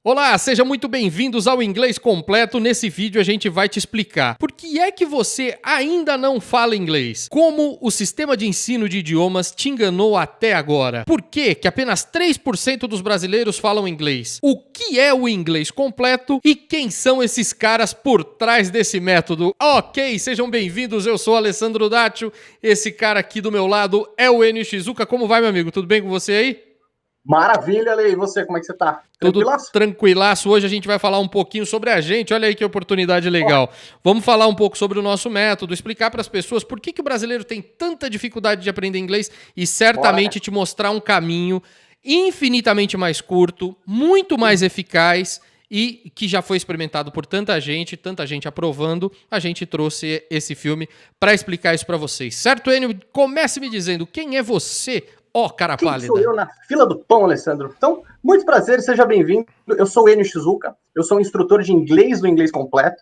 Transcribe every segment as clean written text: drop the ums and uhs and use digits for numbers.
Olá, sejam muito bem-vindos ao Inglês Completo. Nesse vídeo a gente vai te explicar por que é que você ainda não fala inglês, como o sistema de ensino de idiomas te enganou até agora, por que apenas 3% dos brasileiros falam inglês, o que é o inglês completo e quem são esses caras por trás desse método. Ok, sejam bem-vindos, eu sou Alessandro Dátio, esse cara aqui do meu lado é o Enio Shizuka. Como vai, meu amigo? Tudo bem com você aí? Maravilha, Ale. E você, como é que você tá? Tudo Tranquilaço? tranquilaço. Hoje a gente vai falar um pouquinho sobre a gente. Olha aí que oportunidade Ó, legal. Vamos falar um pouco sobre o nosso método, explicar para as pessoas por que o brasileiro tem tanta dificuldade de aprender inglês e bora certamente nessa. te mostrar um caminho infinitamente mais curto, muito mais eficaz e que já foi experimentado por tanta gente aprovando. A gente trouxe esse filme para explicar isso para vocês. Certo, Enio? Comece me dizendo quem é você, ó cara Quem sou pálida. eu na fila do pão, Alessandro? Então, muito prazer, seja bem-vindo. Eu sou o Enio Shizuka, eu sou um instrutor de inglês do Inglês Completo.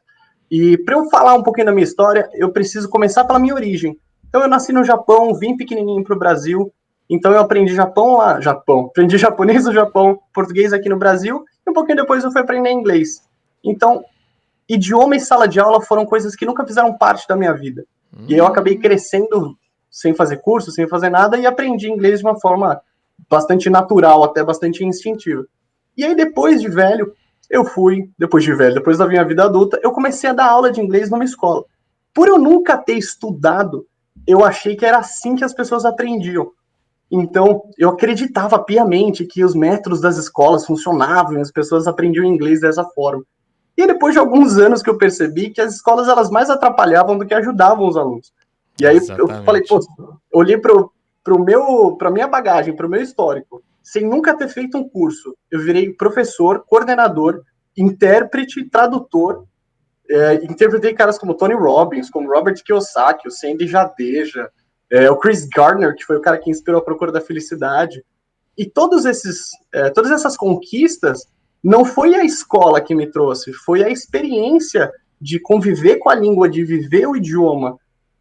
E para eu falar um pouquinho da minha história, eu preciso começar pela minha origem. Então, eu nasci no Japão, vim pequenininho para o Brasil. Então, eu aprendi aprendi japonês no Japão, português aqui no Brasil. E um pouquinho depois eu fui aprender inglês. Então, idioma e sala de aula foram coisas que nunca fizeram parte da minha vida. E eu acabei crescendo sem fazer curso, sem fazer nada, e aprendi inglês de uma forma bastante natural, até bastante instintiva. E aí, depois da minha vida adulta, eu comecei a dar aula de inglês numa escola. Por eu nunca ter estudado, eu achei que era assim que as pessoas aprendiam. Então, eu acreditava piamente que os métodos das escolas funcionavam e as pessoas aprendiam inglês dessa forma. E depois de alguns anos que eu percebi que as escolas elas mais atrapalhavam do que ajudavam os alunos. E aí eu falei, Exatamente. pô, olhei para minha bagagem, para o meu histórico, sem nunca ter feito um curso. Eu virei professor, coordenador, intérprete, tradutor. Interpretei caras como Tony Robbins, como Robert Kiyosaki, o Sandy Jadeja, o Chris Gardner, que foi o cara que inspirou a Procura da Felicidade. E todas essas conquistas não foi a escola que me trouxe, foi a experiência de conviver com a língua, de viver o idioma.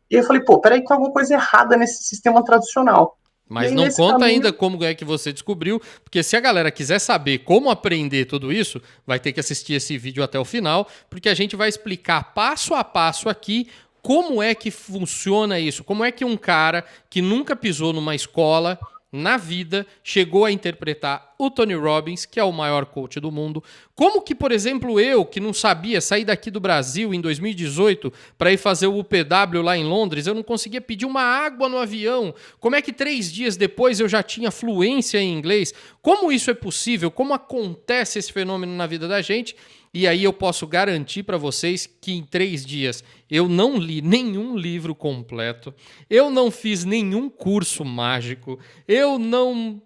E eu falei, pô, peraí, tem alguma coisa errada nesse sistema tradicional. E Mas aí, não nesse conta ainda caminho, como é que você descobriu, porque se a galera quiser saber como aprender tudo isso, vai ter que assistir esse vídeo até o final, porque a gente vai explicar passo a passo aqui como é que funciona isso, como é que um cara que nunca pisou numa escola na vida chegou a interpretar o Tony Robbins, que é o maior coach do mundo. Como que, por exemplo, eu, que não sabia sair daqui do Brasil em 2018 para ir fazer o UPW lá em Londres, eu não conseguia pedir uma água no avião. Como é que 3 dias depois eu já tinha fluência em inglês? Como isso é possível? Como acontece esse fenômeno na vida da gente? E aí eu posso garantir para vocês que em 3 dias eu não li nenhum livro completo, eu não fiz nenhum curso mágico, eu não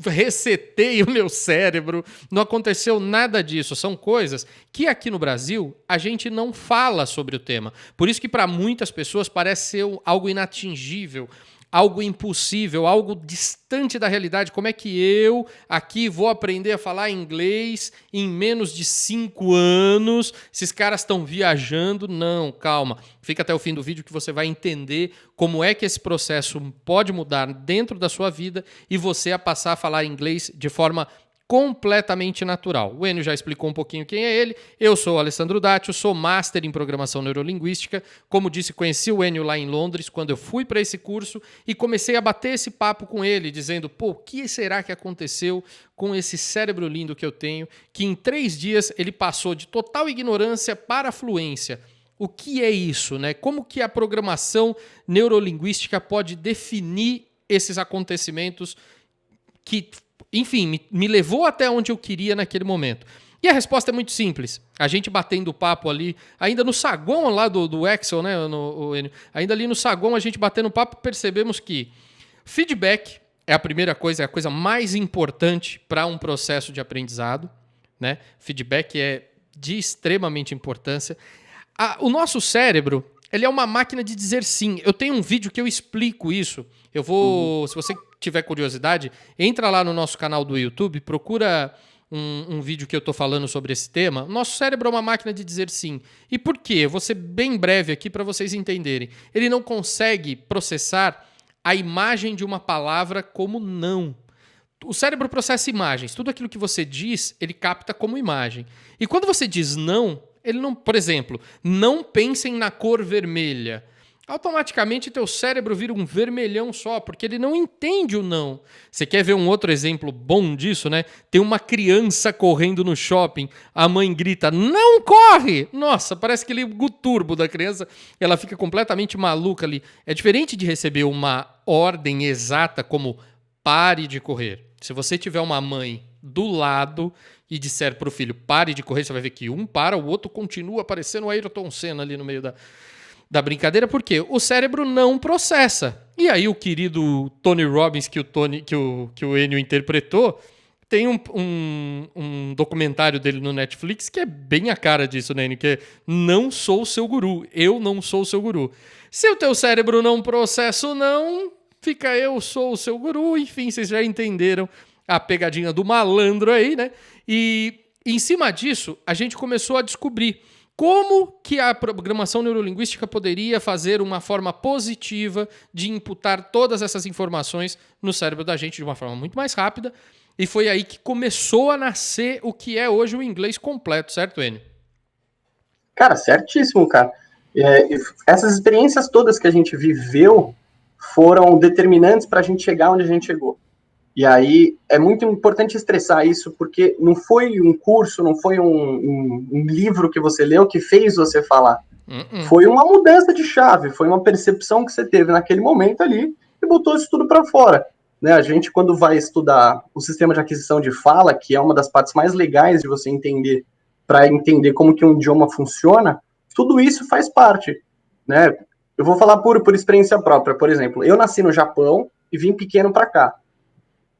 resetei o meu cérebro, não aconteceu nada disso. São coisas que aqui no Brasil a gente não fala sobre o tema. Por isso que para muitas pessoas parece ser algo inatingível, algo impossível, algo distante da realidade. Como é que eu aqui vou aprender a falar inglês em menos de 5 anos? Esses caras estão viajando? Não, calma. Fica até o fim do vídeo que você vai entender como é que esse processo pode mudar dentro da sua vida e você a passar a falar inglês de forma completamente natural. O Enio já explicou um pouquinho quem é ele. Eu sou o Alessandro Dátio, sou master em programação neurolinguística. Como disse, conheci o Enio lá em Londres quando eu fui para esse curso e comecei a bater esse papo com ele, dizendo, pô, o que será que aconteceu com esse cérebro lindo que eu tenho, que em 3 dias ele passou de total ignorância para fluência. O que é isso, né? Como que a programação neurolinguística pode definir esses acontecimentos que, enfim, me levou até onde eu queria naquele momento? E a resposta é muito simples. A gente batendo papo ali, ainda no saguão lá do Excel, né? Ainda ali no saguão, a gente batendo papo, percebemos que feedback é a primeira coisa, é a coisa mais importante para um processo de aprendizado, né? Feedback é de extremamente importância. O nosso cérebro, ele é uma máquina de dizer sim. Eu tenho um vídeo que eu explico isso. Eu vou, se você tiver curiosidade, entra lá no nosso canal do YouTube, procura um vídeo que eu estou falando sobre esse tema. Nosso cérebro é uma máquina de dizer sim. E por quê? Eu vou ser bem breve aqui para vocês entenderem. Ele não consegue processar a imagem de uma palavra como não. O cérebro processa imagens. Tudo aquilo que você diz, ele capta como imagem. E quando você diz não, ele não... Por exemplo, não pensem na cor vermelha. Automaticamente teu cérebro vira um vermelhão só, porque ele não entende o não. Você quer ver um outro exemplo bom disso, né? Tem uma criança correndo no shopping, a mãe grita, não corre! Nossa, parece que liga o turbo da criança, ela fica completamente maluca ali. É diferente de receber uma ordem exata como pare de correr. Se você tiver uma mãe do lado e disser pro filho pare de correr, você vai ver que um para, o outro continua aparecendo o Ayrton Senna ali no meio da brincadeira, porque o cérebro não processa. E aí o querido Tony Robbins, que o Enio interpretou, tem um documentário dele no Netflix que é bem a cara disso, né, Enio? Que é Não Sou Seu Guru, eu não sou o seu guru. Se o teu cérebro não processa o não, fica eu sou o seu guru, enfim, vocês já entenderam a pegadinha do malandro aí, né? E em cima disso, a gente começou a descobrir como que a programação neurolinguística poderia fazer uma forma positiva de imputar todas essas informações no cérebro da gente de uma forma muito mais rápida. E foi aí que começou a nascer o que é hoje o inglês completo, certo, Enio? Cara, certíssimo, cara. Essas experiências todas que a gente viveu foram determinantes para a gente chegar onde a gente chegou. E aí é muito importante estressar isso, porque não foi um curso, não foi um livro que você leu que fez você falar. Foi uma mudança de chave, foi uma percepção que você teve naquele momento ali e botou isso tudo para fora. Né? A gente, quando vai estudar o sistema de aquisição de fala, que é uma das partes mais legais de você entender, para entender como que um idioma funciona, tudo isso faz parte. Né? Eu vou falar por experiência própria. Por exemplo, eu nasci no Japão e vim pequeno para cá.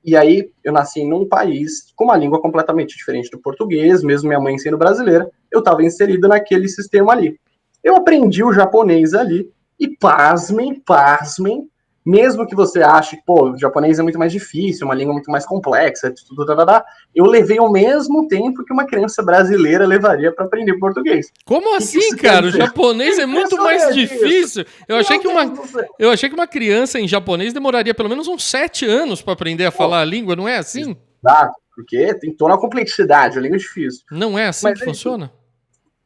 E aí, eu nasci num país com uma língua completamente diferente do português, mesmo minha mãe sendo brasileira, eu estava inserido naquele sistema ali. Eu aprendi o japonês ali, e pasmem, mesmo que você ache que, pô, o japonês é muito mais difícil, uma língua muito mais complexa, tudo, eu levei o mesmo tempo que uma criança brasileira levaria para aprender português. Como assim, cara? O japonês é muito mais difícil. Eu achei que uma criança em japonês demoraria pelo menos uns 7 anos para aprender a falar a língua, não é assim? Exato, porque tem toda a complexidade, a língua é difícil. Não é assim que funciona?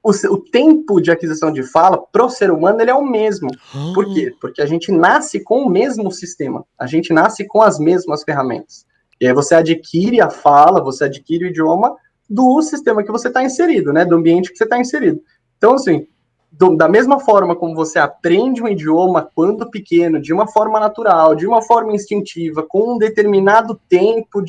O tempo de aquisição de fala pro ser humano ele é o mesmo. Por quê? Porque a gente nasce com o mesmo sistema. A gente nasce com as mesmas ferramentas. E aí você adquire a fala, você adquire o idioma do sistema que você está inserido, né? Do ambiente que você está inserido. Então, assim, da mesma forma como você aprende um idioma quando pequeno, de uma forma natural, de uma forma instintiva, com um determinado tempo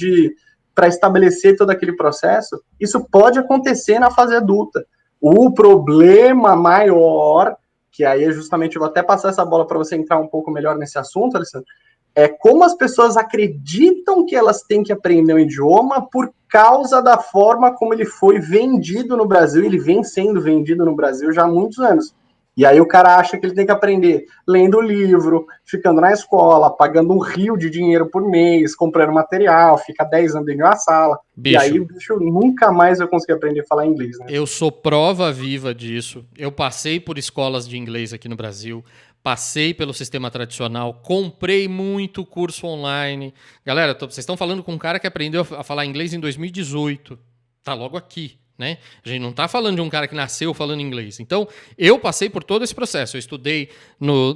para estabelecer todo aquele processo, isso pode acontecer na fase adulta. O problema maior, que aí é justamente, eu vou até passar essa bola para você entrar um pouco melhor nesse assunto, Alessandro, é como as pessoas acreditam que elas têm que aprender um idioma por causa da forma como ele foi vendido no Brasil, ele vem sendo vendido no Brasil já há muitos anos. E aí o cara acha que ele tem que aprender lendo livro, ficando na escola, pagando um rio de dinheiro por mês, comprando material, fica 10 anos dentro de uma sala. Bicho, e aí o bicho nunca mais vai conseguir aprender a falar inglês. Né? Eu sou prova viva disso. Eu passei por escolas de inglês aqui no Brasil, passei pelo sistema tradicional, comprei muito curso online. Galera, vocês estão falando com um cara que aprendeu a falar inglês em 2018. Tá logo aqui. Né? A gente não está falando de um cara que nasceu falando inglês. Então, eu passei por todo esse processo. Eu estudei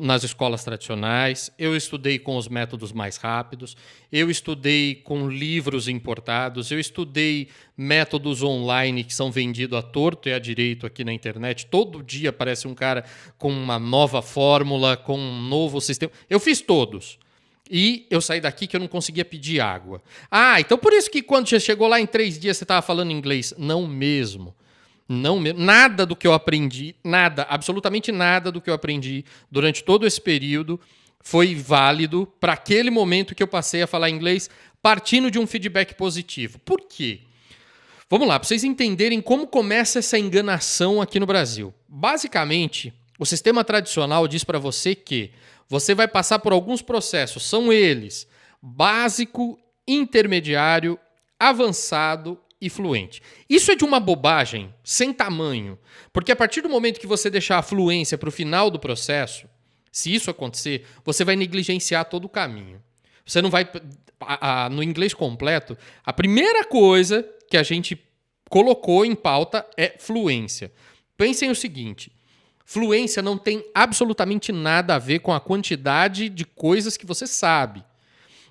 nas escolas tradicionais, eu estudei com os métodos mais rápidos, eu estudei com livros importados, eu estudei métodos online que são vendidos à torto e à direito aqui na internet. Todo dia aparece um cara com uma nova fórmula, com um novo sistema. Eu fiz todos. E eu saí daqui que eu não conseguia pedir água. Ah, então por isso que quando você chegou lá em 3 dias você estava falando inglês. Não mesmo. Não mesmo. Nada do que eu aprendi, nada, absolutamente nada do que eu aprendi durante todo esse período foi válido para aquele momento que eu passei a falar inglês partindo de um feedback positivo. Por quê? Vamos lá, para vocês entenderem como começa essa enganação aqui no Brasil. Basicamente, o sistema tradicional diz para você que você vai passar por alguns processos. São eles: básico, intermediário, avançado e fluente. Isso é de uma bobagem sem tamanho. Porque a partir do momento que você deixar a fluência para o final do processo, se isso acontecer, você vai negligenciar todo o caminho. Você não vai... no inglês completo, a primeira coisa que a gente colocou em pauta é fluência. Pensem o seguinte, fluência não tem absolutamente nada a ver com a quantidade de coisas que você sabe.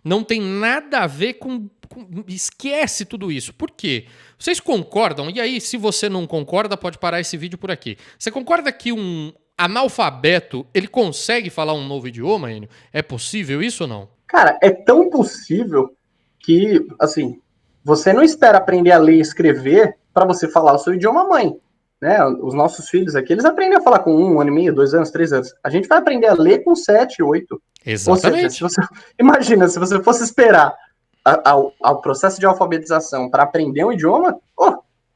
Não tem nada a ver com... Esquece tudo isso. Por quê? Vocês concordam? E aí, se você não concorda, pode parar esse vídeo por aqui. Você concorda que um analfabeto, ele consegue falar um novo idioma, Enio? É possível isso ou não? Cara, é tão possível que, assim, você não espera aprender a ler e escrever para você falar o seu idioma mãe. Né? Os nossos filhos aqui, eles aprendem a falar com 1 ano e meio, 2 anos, 3 anos. A gente vai aprender a ler com 7, 8. Exatamente. Ou seja, imagina, se você fosse esperar ao processo de alfabetização para aprender um idioma,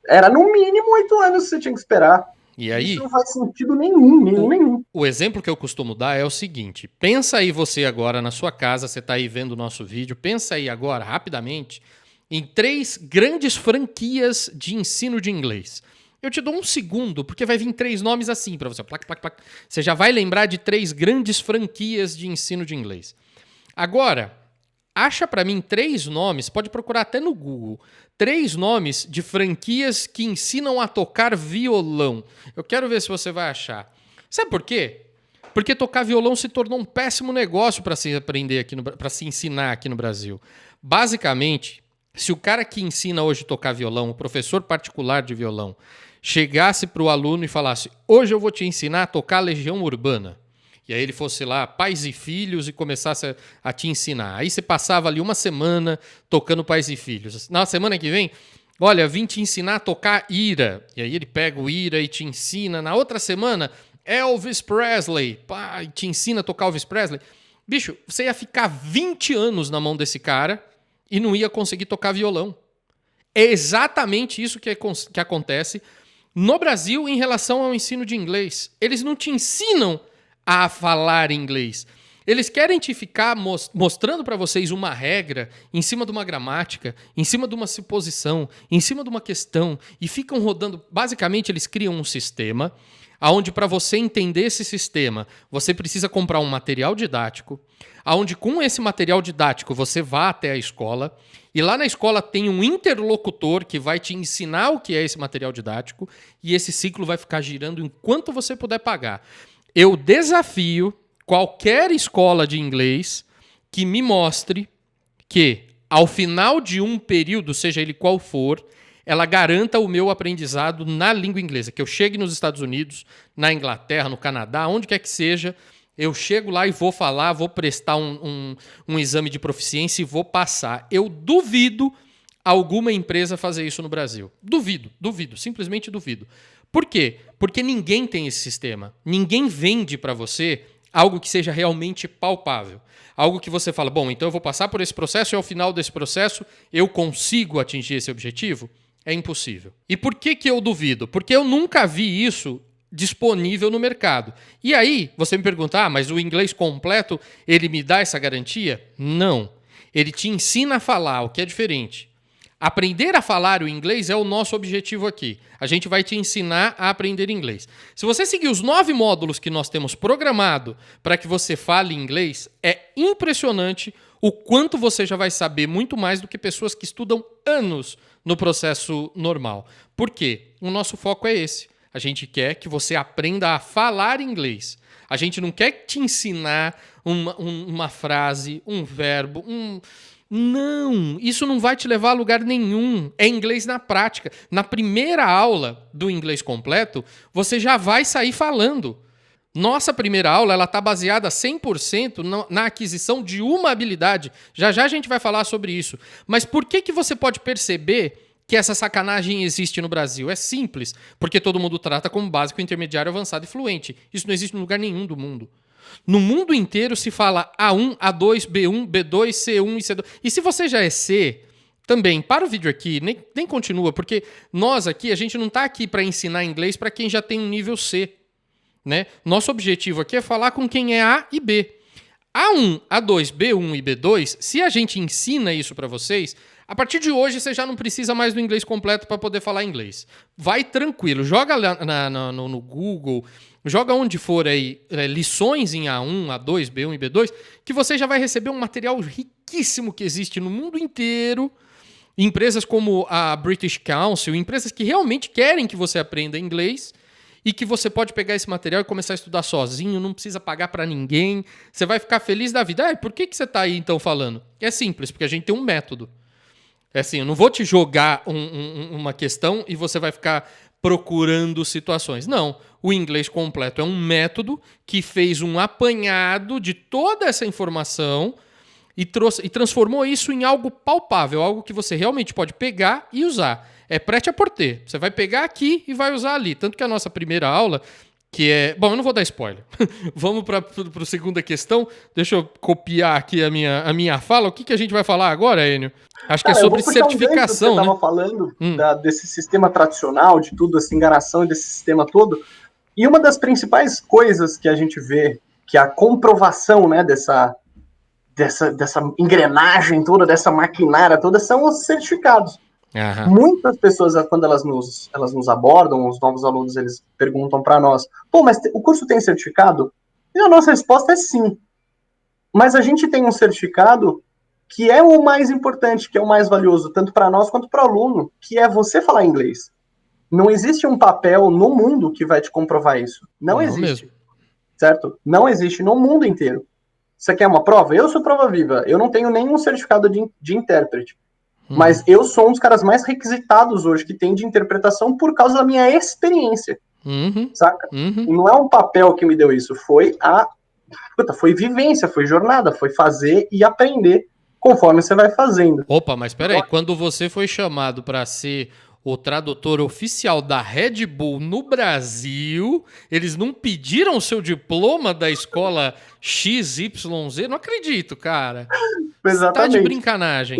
era no mínimo 8 anos que você tinha que esperar. E aí, isso não faz sentido nenhum. O exemplo que eu costumo dar é o seguinte, pensa aí você agora na sua casa, você está aí vendo o nosso vídeo, pensa aí agora, rapidamente, em 3 grandes franquias de ensino de inglês. Eu te dou um segundo, porque vai vir 3 nomes assim para você. Plac, plac, plac. Você já vai lembrar de 3 grandes franquias de ensino de inglês. Agora, acha para mim 3 nomes, pode procurar até no Google, 3 nomes de franquias que ensinam a tocar violão. Eu quero ver se você vai achar. Sabe por quê? Porque tocar violão se tornou um péssimo negócio para se aprender aqui, para se ensinar aqui no Brasil. Basicamente, se o cara que ensina hoje a tocar violão, o professor particular de violão, chegasse para o aluno e falasse: hoje eu vou te ensinar a tocar Legião Urbana. E aí ele fosse lá, Pais e Filhos, e começasse a te ensinar. Aí você passava ali uma semana tocando Pais e Filhos. Na semana que vem, olha, vim te ensinar a tocar Ira. E aí ele pega o Ira e te ensina. Na outra semana, Elvis Presley. Pá, e te ensina a tocar Elvis Presley. Bicho, você ia ficar 20 anos na mão desse cara e não ia conseguir tocar violão. É exatamente isso que acontece no Brasil em relação ao ensino de inglês. Eles não te ensinam a falar inglês. Eles querem te ficar mostrando para vocês uma regra em cima de uma gramática, em cima de uma suposição, em cima de uma questão, e ficam rodando. Basicamente, eles criam um sistema onde, para você entender esse sistema, você precisa comprar um material didático, onde com esse material didático você vá até a escola, e lá na escola tem um interlocutor que vai te ensinar o que é esse material didático, e esse ciclo vai ficar girando enquanto você puder pagar. Eu desafio qualquer escola de inglês que me mostre que, ao final de um período, seja ele qual for, ela garanta o meu aprendizado na língua inglesa. Que eu chegue nos Estados Unidos, na Inglaterra, no Canadá, onde quer que seja, eu chego lá e vou falar, vou prestar um exame de proficiência e vou passar. Eu duvido alguma empresa fazer isso no Brasil. Duvido, simplesmente duvido. Por quê? Porque ninguém tem esse sistema. Ninguém vende para você algo que seja realmente palpável. Algo que você fala, bom, então eu vou passar por esse processo e ao final desse processo eu consigo atingir esse objetivo? É impossível. E por que eu duvido? Porque eu nunca vi isso disponível no mercado. E aí, você me pergunta, mas o inglês completo, ele me dá essa garantia? Não. Ele te ensina a falar, o que é diferente. Aprender a falar o inglês é o nosso objetivo aqui. A gente vai te ensinar a aprender inglês. Se você seguir os 9 módulos que nós temos programado para que você fale inglês, é impressionante o quanto você já vai saber muito mais do que pessoas que estudam anos no processo normal. Por quê? O nosso foco é esse. A gente quer que você aprenda a falar inglês. A gente não quer te ensinar uma frase, um verbo, Não, isso não vai te levar a lugar nenhum. É inglês na prática. Na primeira aula do inglês completo, você já vai sair falando. Nossa primeira aula está baseada 100% na aquisição de uma habilidade. Já já a gente vai falar sobre isso. Mas por que você pode perceber que essa sacanagem existe no Brasil? É simples, porque todo mundo trata como básico, intermediário, avançado e fluente. Isso não existe em lugar nenhum do mundo. No mundo inteiro se fala A1, A2, B1, B2, C1 e C2. E se você já é C, também, para o vídeo aqui, nem continua, porque nós aqui, a gente não está aqui para ensinar inglês para quem já tem um nível C. Né? Nosso objetivo aqui é falar com quem é A e B. A1, A2, B1 e B2, se a gente ensina isso para vocês, A partir de hoje, você já não precisa mais do inglês completo para poder falar inglês. Vai tranquilo, joga lá no Google, joga onde for aí, lições em A1, A2, B1 e B2, que você já vai receber um material riquíssimo que existe no mundo inteiro. Empresas como a British Council, empresas que realmente querem que você aprenda inglês e que você pode pegar esse material e começar a estudar sozinho, não precisa pagar para ninguém, você vai ficar feliz da vida. Por que você está aí então falando? É simples, porque a gente tem um método. É assim, eu não vou te jogar uma questão e você vai ficar procurando situações. Não, o inglês completo é um método que fez um apanhado de toda essa informação e transformou isso em algo palpável, algo que você realmente pode pegar e usar. É prêt-à-porter. Você vai pegar aqui e vai usar ali. Tanto que a nossa primeira aula, que é... Bom, eu não vou dar spoiler. Vamos para a segunda questão. Deixa eu copiar aqui a minha fala. O que a gente vai falar agora, Enio? Acho que é sobre certificação, né? Você estava falando desse sistema tradicional, de tudo, essa enganação desse sistema todo. E uma das principais coisas que a gente vê, que é a comprovação, né, dessa engrenagem toda, dessa maquinária toda, são os certificados. Uhum. Muitas pessoas, quando elas nos abordam, os novos alunos, eles perguntam para nós, mas o curso tem certificado? E a nossa resposta é sim. Mas a gente tem um certificado que é o mais importante, que é o mais valioso, tanto para nós quanto para o aluno, que é você falar inglês. Não existe um papel no mundo que vai te comprovar isso. Não existe. Mesmo. Certo? Não existe no mundo inteiro. Você quer uma prova? Eu sou prova viva. Eu não tenho nenhum certificado de intérprete. Mas eu sou um dos caras mais requisitados hoje que tem de interpretação por causa da minha experiência. Saca? E não é um papel que me deu isso. Foi foi vivência, foi jornada, foi fazer e aprender conforme você vai fazendo. Opa, mas peraí. Quando você foi chamado para ser o tradutor oficial da Red Bull no Brasil, eles não pediram o seu diploma da escola XYZ? Não acredito, cara. Exatamente. Tá de brincanagem.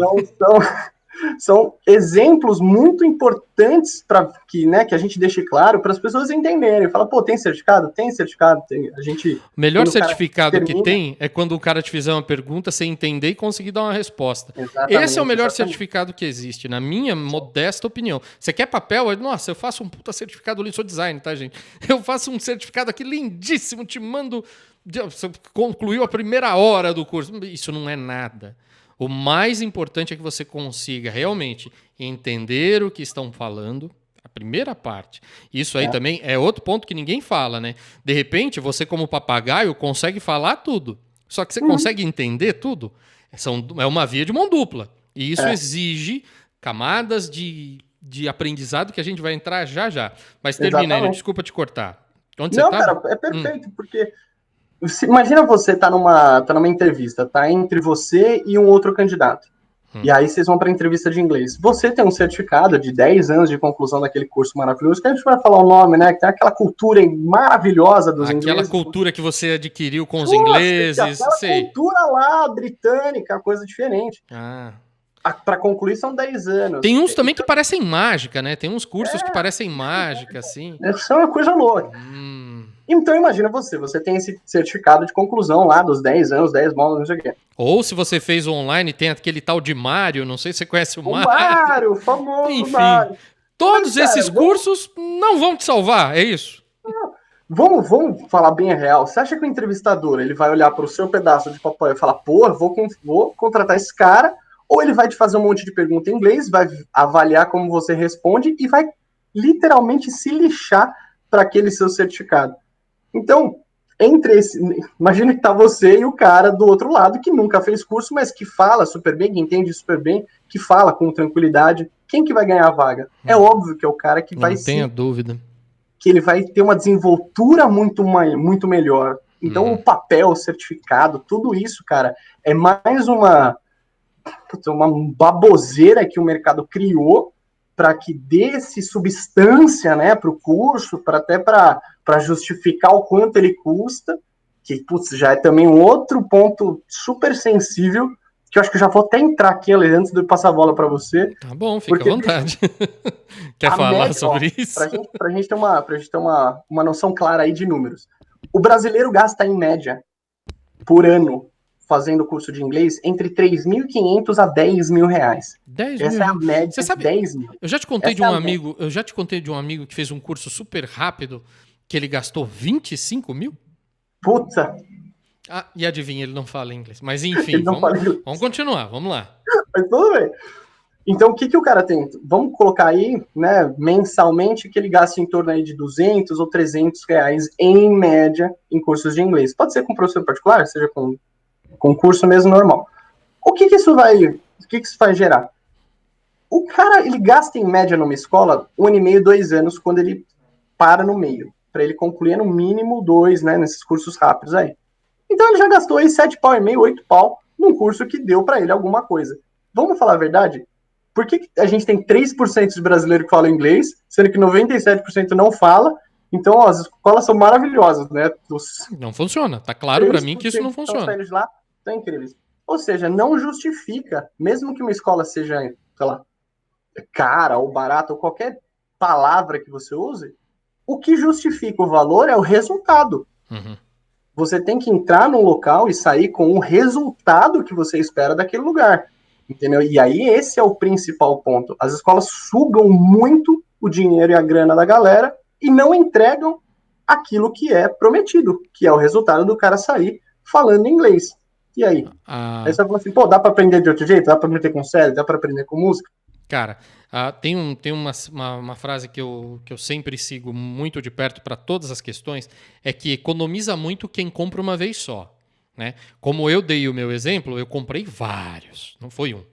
São exemplos muito importantes para que a gente deixe claro para as pessoas entenderem. Fala, tem certificado? Tem certificado. Tem. O melhor certificado que tem é quando o cara te fizer uma pergunta, você entender e conseguir dar uma resposta. Esse é o melhor certificado que existe, na minha modesta opinião. Você quer papel? Nossa, eu faço um puta certificado lindo, sou design, tá, gente? Eu faço um certificado aqui lindíssimo, te mando... Você concluiu a primeira hora do curso. Isso não é nada. O mais importante é que você consiga realmente entender o que estão falando, a primeira parte. Isso aí também é outro ponto que ninguém fala, né? De repente, você como papagaio consegue falar tudo, só que você consegue entender tudo. É uma via de mão dupla. E isso exige camadas de aprendizado que a gente vai entrar já. Mas termina, desculpa te cortar. Onde você tá? Cara, é perfeito, porque... Imagina você tá numa entrevista, tá entre você e um outro candidato. E aí vocês vão para entrevista de inglês. Você tem um certificado de 10 anos de conclusão daquele curso maravilhoso, que a gente vai falar o nome, né? Que tem aquela cultura maravilhosa dos ingleses. Aquela cultura que você adquiriu com os ingleses. Aquela cultura lá, britânica, coisa diferente. Para concluir são 10 anos. Tem uns também que parecem mágica, né? Tem uns cursos que parecem mágica, assim. Isso é uma coisa louca. Então imagina você tem esse certificado de conclusão lá dos 10 anos, 10 módulos, não sei o quê. Ou se você fez online, tem aquele tal de Mário, não sei se você conhece o Mário. Mário, famoso Enfim, Mário. Todos esses cursos não vão te salvar, é isso? Vamos falar bem a real. Você acha que o entrevistador ele vai olhar para o seu pedaço de papel e falar, vou contratar esse cara, ou ele vai te fazer um monte de pergunta em inglês, vai avaliar como você responde e vai literalmente se lixar para aquele seu certificado? Então, imagina que tá você e o cara do outro lado que nunca fez curso, mas que fala super bem, que entende super bem, que fala com tranquilidade. Quem que vai ganhar a vaga? É óbvio que é o cara que vai ser... Não tenha dúvida. Que ele vai ter uma desenvoltura muito melhor. Então, o papel, o certificado, tudo isso, cara, é mais uma baboseira que o mercado criou para que desse substância, né, para o curso, para justificar o quanto ele custa, que já é também um outro ponto super sensível, que eu acho que eu já vou até entrar aqui antes de eu passar a bola para você. Tá bom, fica à vontade. Quer falar sobre isso? Para a gente ter uma noção clara aí de números. O brasileiro gasta, em média, por ano, fazendo curso de inglês entre 3.500 a 10 mil reais. 10 Essa mil. é a média. Você sabe, 10 mil. eu já te contei Essa de é um a amigo, eu já te contei de um amigo que fez um curso super rápido, que ele gastou 25 mil? Puta, Ah, e adivinha, ele não fala inglês. Mas enfim, ele não fala inglês. vamos continuar, vamos lá. Mas tudo bem. Então, o que o cara tem? Vamos colocar aí, né, mensalmente, que ele gasta em torno aí de 200 ou 300 reais em média em cursos de inglês. Pode ser com professor particular, seja com curso mesmo normal. O que isso vai gerar? O cara, ele gasta em média numa escola 1,5, 2 anos quando ele para no meio, para ele concluir no mínimo 2, né, nesses cursos rápidos aí. Então ele já gastou aí 7 pau e meio, 8 pau num curso que deu para ele alguma coisa. Vamos falar a verdade? Por que a gente tem 3% de brasileiro que fala inglês, sendo que 97% não fala? Então, ó, as escolas são maravilhosas, né? Não funciona. Tá claro para mim que isso não funciona. Saindo de lá, são incríveis. Ou seja, não justifica, mesmo que uma escola seja, sei lá, cara ou barata, ou qualquer palavra que você use, o que justifica o valor é o resultado. Uhum. Você tem que entrar num local e sair com o resultado que você espera daquele lugar. Entendeu? E aí esse é o principal ponto. As escolas sugam muito o dinheiro e a grana da galera e não entregam aquilo que é prometido, que é o resultado do cara sair falando inglês. E aí? Aí você fala assim, pô, dá pra aprender de outro jeito? Dá pra aprender com série? Dá pra aprender com música? Cara, tem uma frase que eu sempre sigo muito de perto para todas as questões, é que economiza muito quem compra uma vez só. Né? Como eu dei o meu exemplo, eu comprei vários, não foi um.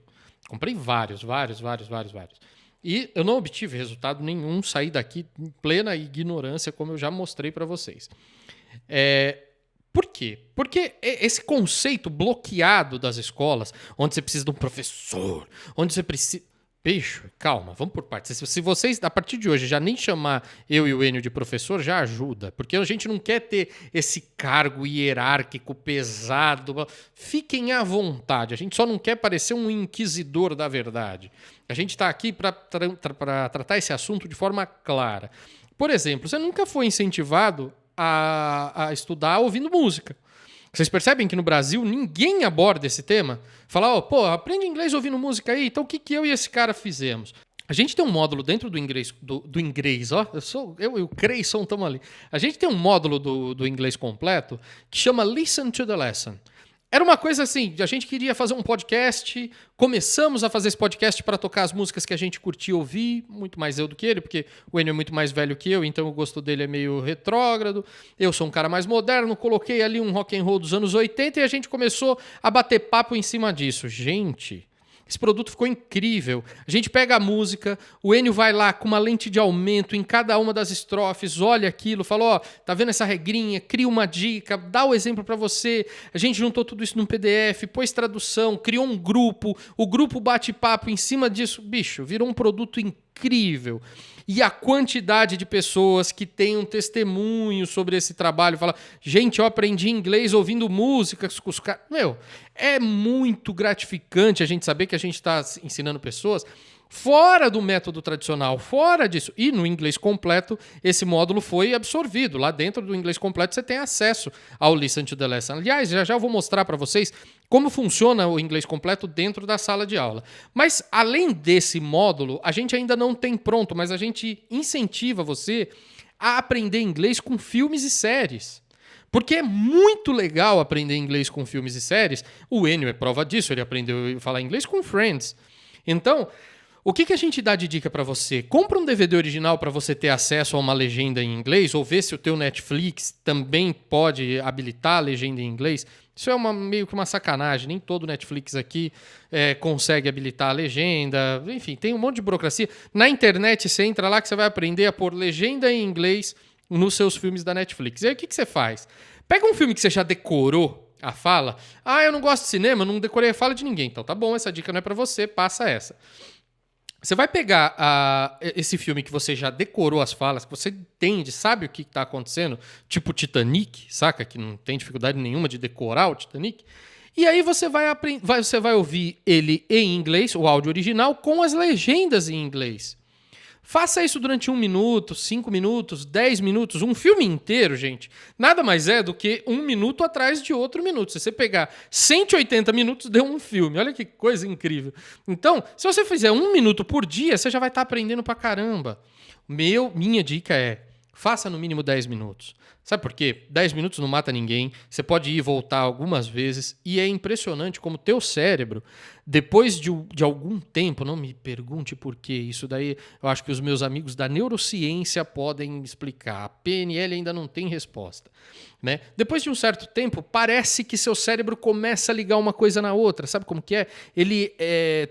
Comprei vários. E eu não obtive resultado nenhum, saí daqui em plena ignorância, como eu já mostrei para vocês. Por quê? Porque esse conceito bloqueado das escolas, onde você precisa de um professor, onde você precisa... Bicho, calma, vamos por partes. Se vocês, a partir de hoje, já nem chamar eu e o Enio de professor, já ajuda. Porque a gente não quer ter esse cargo hierárquico pesado. Fiquem à vontade. A gente só não quer parecer um inquisidor da verdade. A gente está aqui para tratar esse assunto de forma clara. Por exemplo, você nunca foi incentivado a estudar ouvindo música. Vocês percebem que no Brasil ninguém aborda esse tema? Fala, aprende inglês ouvindo música aí. Então o que eu e esse cara fizemos? A gente tem um módulo dentro do inglês, do inglês, ó. Eu e o Creyson estamos ali. A gente tem um módulo do inglês completo que chama Listen to the Lesson. Era uma coisa assim, a gente queria fazer um podcast, começamos a fazer esse podcast para tocar as músicas que a gente curtia ouvir, muito mais eu do que ele, porque o Enio é muito mais velho que eu, então o gosto dele é meio retrógrado, eu sou um cara mais moderno, coloquei ali um rock and roll dos anos 80 e a gente começou a bater papo em cima disso. Gente, esse produto ficou incrível. A gente pega a música, o Enio vai lá com uma lente de aumento em cada uma das estrofes, olha aquilo, fala, tá vendo essa regrinha, cria uma dica, dá o exemplo para você. A gente juntou tudo isso num PDF, pôs tradução, criou um grupo, o grupo bate papo em cima disso. Bicho, virou um produto incrível. E a quantidade de pessoas que têm um testemunho sobre esse trabalho, fala, gente, eu aprendi inglês ouvindo músicas com os caras. Meu, é muito gratificante a gente saber que a gente está ensinando pessoas fora do método tradicional, fora disso. E no inglês completo, esse módulo foi absorvido. Lá dentro do inglês completo, você tem acesso ao Listen to the Lesson. Aliás, já vou mostrar para vocês como funciona o inglês completo dentro da sala de aula. Mas, além desse módulo, a gente ainda não tem pronto, mas a gente incentiva você a aprender inglês com filmes e séries. Porque é muito legal aprender inglês com filmes e séries. O Enio é prova disso, ele aprendeu a falar inglês com Friends. Então, o que a gente dá de dica para você? Compra um DVD original para você ter acesso a uma legenda em inglês, ou ver se o teu Netflix também pode habilitar a legenda em inglês. Isso é meio que uma sacanagem, nem todo Netflix aqui consegue habilitar a legenda. Enfim, tem um monte de burocracia. Na internet, você entra lá que você vai aprender a pôr legenda em inglês nos seus filmes da Netflix. E aí o que você faz? Pega um filme que você já decorou a fala. Eu não gosto de cinema, não decorei a fala de ninguém. Então tá bom, essa dica não é para você, passa essa. Você vai pegar esse filme que você já decorou as falas, que você entende, sabe o que está acontecendo, tipo Titanic, saca? Que não tem dificuldade nenhuma de decorar o Titanic. E aí você vai ouvir ele em inglês, o áudio original, com as legendas em inglês. Faça isso durante 1 minuto, 5 minutos, 10 minutos, um filme inteiro, gente. Nada mais é do que 1 minuto atrás de outro minuto. Se você pegar 180 minutos, deu um filme. Olha que coisa incrível. Então, se você fizer 1 minuto por dia, você já vai estar aprendendo pra caramba. Minha dica é, faça no mínimo 10 minutos. Sabe por quê? 10 minutos não mata ninguém, você pode ir e voltar algumas vezes, e é impressionante como o teu cérebro, depois de algum tempo, não me pergunte por quê, isso daí eu acho que os meus amigos da neurociência podem explicar, a PNL ainda não tem resposta. Né? Depois de um certo tempo, parece que seu cérebro começa a ligar uma coisa na outra, sabe como que é? Ele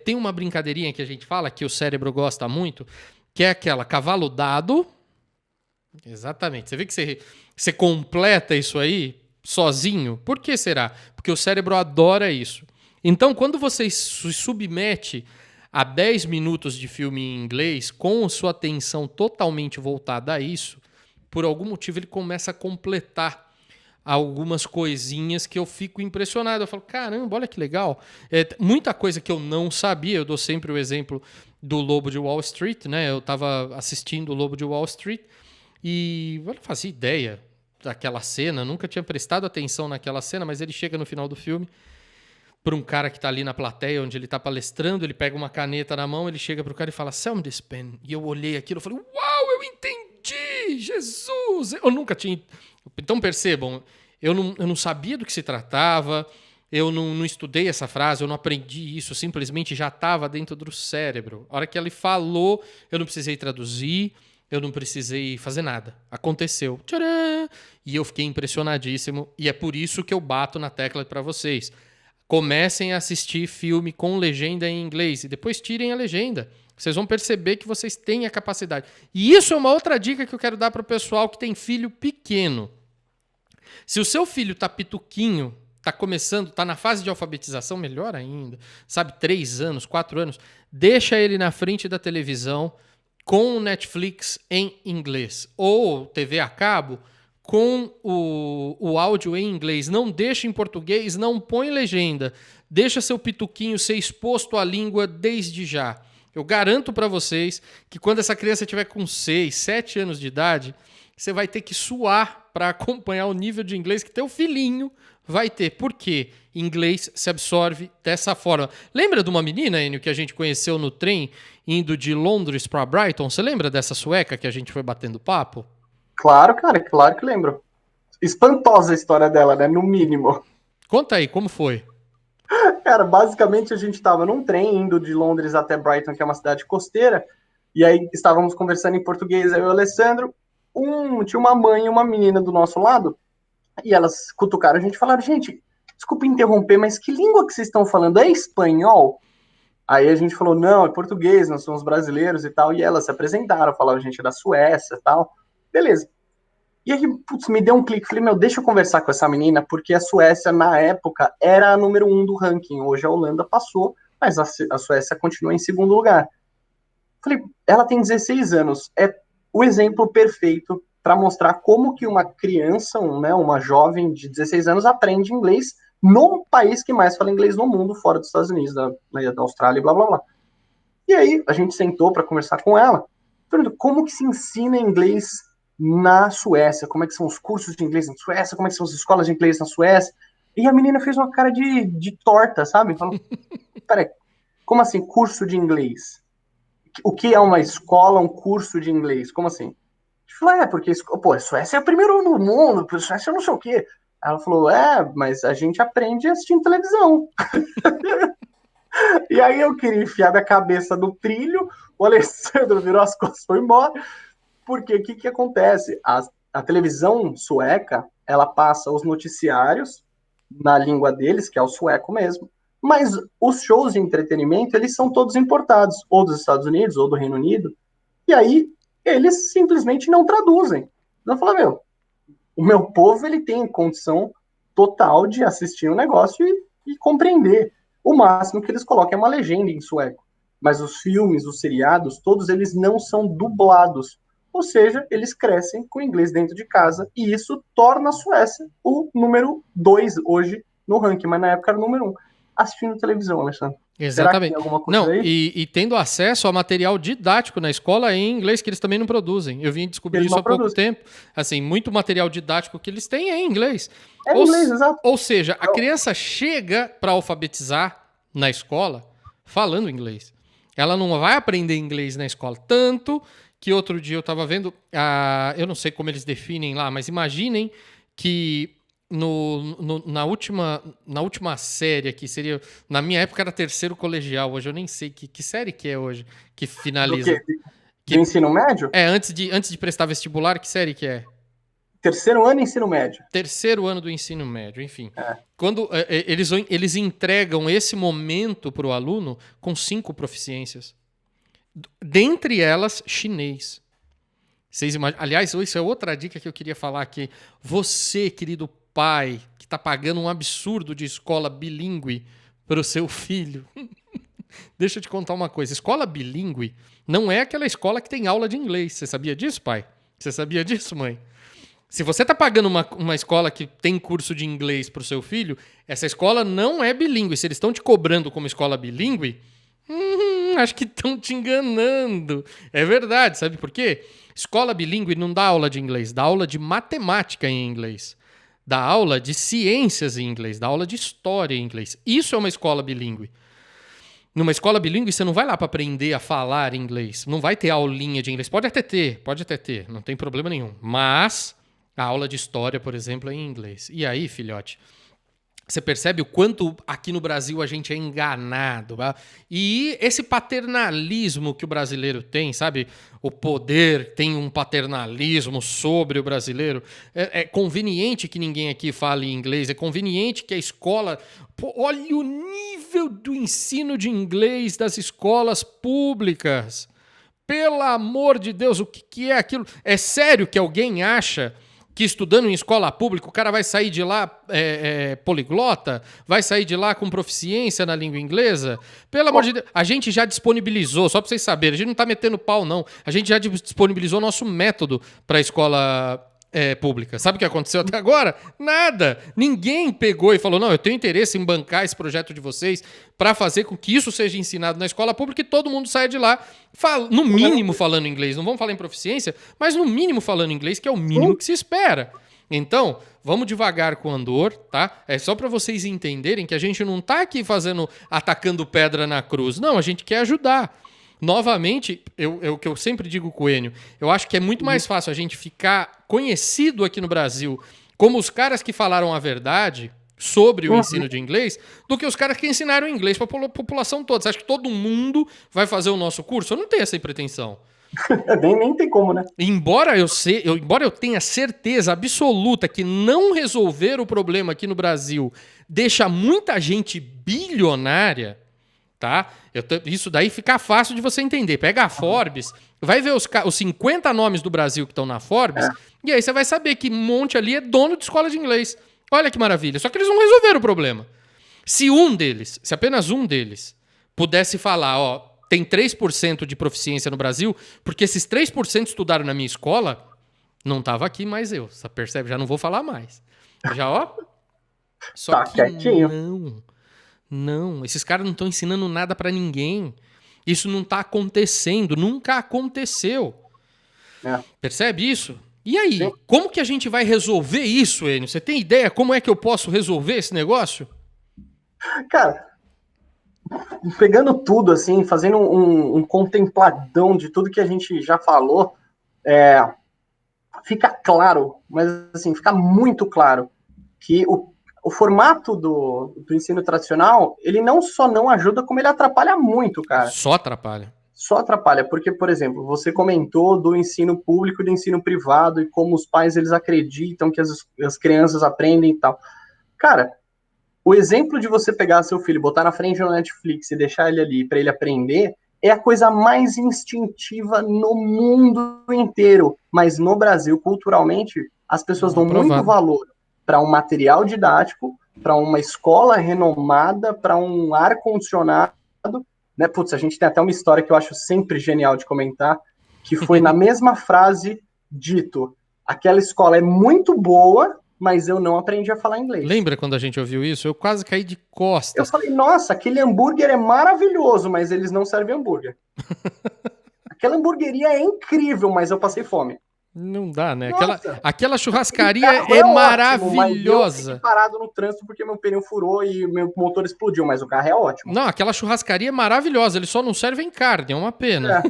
tem uma brincadeirinha que a gente fala, que o cérebro gosta muito, que é aquela cavalo dado. Exatamente. Você vê que você completa isso aí sozinho? Por que será? Porque o cérebro adora isso. Então, quando você se submete a 10 minutos de filme em inglês, com sua atenção totalmente voltada a isso, por algum motivo ele começa a completar algumas coisinhas que eu fico impressionado. Eu falo, caramba, olha que legal. Muita coisa que eu não sabia. Eu dou sempre o exemplo do Lobo de Wall Street, né? Eu estava assistindo o Lobo de Wall Street e eu não fazia ideia daquela cena, nunca tinha prestado atenção naquela cena, mas ele chega no final do filme para um cara que está ali na plateia, onde ele está palestrando, ele pega uma caneta na mão, ele chega para o cara e fala, "Sell me this pen." E eu olhei aquilo e falei, uau, eu entendi, Jesus! Eu nunca tinha... Então percebam, eu não sabia do que se tratava, eu não estudei essa frase, eu não aprendi isso, simplesmente já estava dentro do cérebro. A hora que ele falou, eu não precisei traduzir, eu não precisei fazer nada. Aconteceu. Tcharam! E eu fiquei impressionadíssimo. E é por isso que eu bato na tecla para vocês. Comecem a assistir filme com legenda em inglês e depois tirem a legenda. Vocês vão perceber que vocês têm a capacidade. E isso é uma outra dica que eu quero dar para o pessoal que tem filho pequeno. Se o seu filho tá pituquinho, tá começando, tá na fase de alfabetização, melhor ainda, sabe, 3 anos, 4 anos, deixa ele na frente da televisão com o Netflix em inglês, ou TV a cabo com o áudio em inglês. Não deixa em português, não põe legenda. Deixa seu pituquinho ser exposto à língua desde já. Eu garanto para vocês que quando essa criança tiver com 6, 7 anos de idade, você vai ter que suar para acompanhar o nível de inglês que teu filhinho vai ter. Por quê? Inglês se absorve dessa forma. Lembra de uma menina, Enio, que a gente conheceu no trem, indo de Londres para Brighton? Você lembra dessa sueca que a gente foi batendo papo? Claro, cara, claro que lembro. Espantosa a história dela, né? No mínimo. Conta aí, como foi? Cara, basicamente a gente tava num trem indo de Londres até Brighton, que é uma cidade costeira, e aí estávamos conversando em português, eu e o Alessandro. Tinha uma mãe e uma menina do nosso lado, e elas cutucaram a gente e falaram, gente, desculpa interromper, mas que língua que vocês estão falando? É espanhol? Aí a gente falou, não, é português, nós somos brasileiros e tal, e elas se apresentaram, falaram, gente, é da Suécia e tal. Beleza. E aí, putz, me deu um clique, falei, meu, deixa eu conversar com essa menina, porque a Suécia, na época, era a número 1 do ranking, hoje a Holanda passou, mas a Suécia continua em segundo lugar. Falei, ela tem 16 anos, é o exemplo perfeito para mostrar como que uma criança, uma jovem de 16 anos aprende inglês no país que mais fala inglês no mundo, fora dos Estados Unidos, da Austrália e blá, blá, blá. E aí, a gente sentou para conversar com ela, perguntando como que se ensina inglês na Suécia, como é que são os cursos de inglês na Suécia, como é que são as escolas de inglês na Suécia. E a menina fez uma cara de torta, sabe? Falou, peraí, como assim, curso de inglês? O que é uma escola, um curso de inglês? Como assim? Eu falei, porque, pô, a Suécia é o primeiro no mundo, a Suécia não sei o quê. Ela falou, mas a gente aprende assistindo televisão. E aí eu queria enfiar minha cabeça no trilho, o Alessandro virou as costas e foi embora. Porque o que acontece? A televisão sueca, ela passa os noticiários na língua deles, que é o sueco mesmo, mas os shows de entretenimento, eles são todos importados, ou dos Estados Unidos, ou do Reino Unido, e aí eles simplesmente não traduzem. Então fala, o meu povo, ele tem condição total de assistir o negócio e compreender. O máximo que eles colocam é uma legenda em sueco. Mas os filmes, os seriados, todos eles não são dublados. Ou seja, eles crescem com inglês dentro de casa e isso torna a Suécia o número 2 hoje no ranking, mas na época era o número 1. Assistindo televisão, Alexandre. Será que tem Exatamente. alguma coisa Não, aí? e tendo acesso a material didático na escola em inglês que eles também não produzem. Eu vim Que descobrir eles isso não há pouco produzem. tempo. Assim, muito material didático que eles têm é em inglês. É em Ou, inglês, exato. ou seja, a Então, criança chega para alfabetizar na escola falando inglês. Ela não vai aprender inglês na escola. Tanto que outro dia eu estava vendo, eu não sei como eles definem lá, mas imaginem que na última série aqui, seria. Na minha época era terceiro colegial, hoje eu nem sei que série que é hoje, que do quê? finaliza. Do Que ensino médio? antes de prestar vestibular, que série que é? Terceiro ano ensino médio. Terceiro ano do ensino médio, enfim. É. Quando eles entregam esse momento para o aluno com 5 proficiências. Dentre elas, chinês. Aliás, isso é outra dica que eu queria falar aqui. Você, querido pai, que está pagando um absurdo de escola bilíngue para o seu filho. Deixa eu te contar uma coisa. Escola bilíngue não é aquela escola que tem aula de inglês. Você sabia disso, pai? Você sabia disso, mãe? Se você está pagando uma escola que tem curso de inglês para o seu filho, essa escola não é bilíngue. Se eles estão te cobrando como escola bilíngue, acho que estão te enganando. É verdade, sabe por quê? Escola bilíngue não dá aula de inglês, dá aula de matemática em inglês, dá aula de ciências em inglês, dá aula de história em inglês. Isso é uma escola bilíngue. Numa escola bilíngue, você não vai lá para aprender a falar inglês. Não vai ter aulinha de inglês. Pode até ter, não tem problema nenhum. Mas a aula de história, por exemplo, é em inglês. E aí, filhote, você percebe o quanto aqui no Brasil a gente é enganado. Tá? E esse paternalismo que o brasileiro tem, sabe? O poder tem um paternalismo sobre o brasileiro. É conveniente que ninguém aqui fale inglês. É conveniente que a escola... Pô, olha o nível do ensino de inglês das escolas públicas. Pelo amor de Deus, o que é aquilo? É sério que alguém acha que estudando em escola pública o cara vai sair de lá poliglota? Vai sair de lá com proficiência na língua inglesa? Pelo amor de Deus, a gente já disponibilizou, só para vocês saberem, a gente não está metendo pau não, a gente já disponibilizou nosso método para a escola pública. Sabe o que aconteceu até agora? Nada. Ninguém pegou e falou, não, eu tenho interesse em bancar esse projeto de vocês para fazer com que isso seja ensinado na escola pública e todo mundo saia de lá, no mínimo falando inglês. Não vamos falar em proficiência, mas no mínimo falando inglês, que é o mínimo que se espera. Então, vamos devagar com o andor, tá? É só para vocês entenderem que a gente não tá aqui atacando pedra na cruz. Não, a gente quer ajudar. Novamente, o que eu sempre digo, Coelho, eu acho que é muito mais fácil a gente ficar conhecido aqui no Brasil como os caras que falaram a verdade sobre o ensino de inglês do que os caras que ensinaram inglês para a população toda. Você acha que todo mundo vai fazer o nosso curso? Eu não tenho essa pretensão. Nem tem como, né? Embora eu tenha certeza absoluta que não resolver o problema aqui no Brasil deixa muita gente bilionária, tá? Isso daí fica fácil de você entender. Pega a Forbes, vai ver os 50 nomes do Brasil que estão na Forbes, e aí você vai saber que um monte ali é dono de escola de inglês. Olha que maravilha. Só que eles não resolveram o problema. Se apenas um deles pudesse falar, ó, tem 3% de proficiência no Brasil, porque esses 3% estudaram na minha escola, não tava aqui mais eu. Você percebe? Já não vou falar mais. Já, ó. Só Tá que quietinho. Não, esses caras não estão ensinando nada pra ninguém. Isso não tá acontecendo, nunca aconteceu. Percebe isso? E aí, Sim. como que a gente vai resolver isso, Enio? Você tem ideia como é que eu posso resolver esse negócio? Cara, pegando tudo, assim, fazendo um contempladão de tudo que a gente já falou, fica claro, mas assim, fica muito claro que o formato do ensino tradicional, ele não só não ajuda, como ele atrapalha muito, cara. Só atrapalha. Só atrapalha, porque, por exemplo, você comentou do ensino público e do ensino privado e como os pais eles acreditam que as crianças aprendem e tal. Cara, o exemplo de você pegar seu filho, botar na frente do Netflix e deixar ele ali para ele aprender é a coisa mais instintiva no mundo inteiro. Mas no Brasil, culturalmente, as pessoas dão muito valor para um material didático, para uma escola renomada, para um ar-condicionado. Né? Putz, a gente tem até uma história que eu acho sempre genial de comentar, que foi na mesma frase dito, aquela escola é muito boa, mas eu não aprendi a falar inglês. Lembra quando a gente ouviu isso? Eu quase caí de Eu costas. falei, nossa, aquele hambúrguer é maravilhoso, mas eles não servem hambúrguer. Aquela hamburgueria é incrível, mas eu passei fome. Não dá, né? Nossa, Aquela o churrascaria carro é ótimo, mas eu maravilhosa. fiquei parado no trânsito porque meu pneu furou e meu motor explodiu, mas o carro é ótimo. Não, aquela churrascaria é maravilhosa. Eles só não servem carne, é uma pena.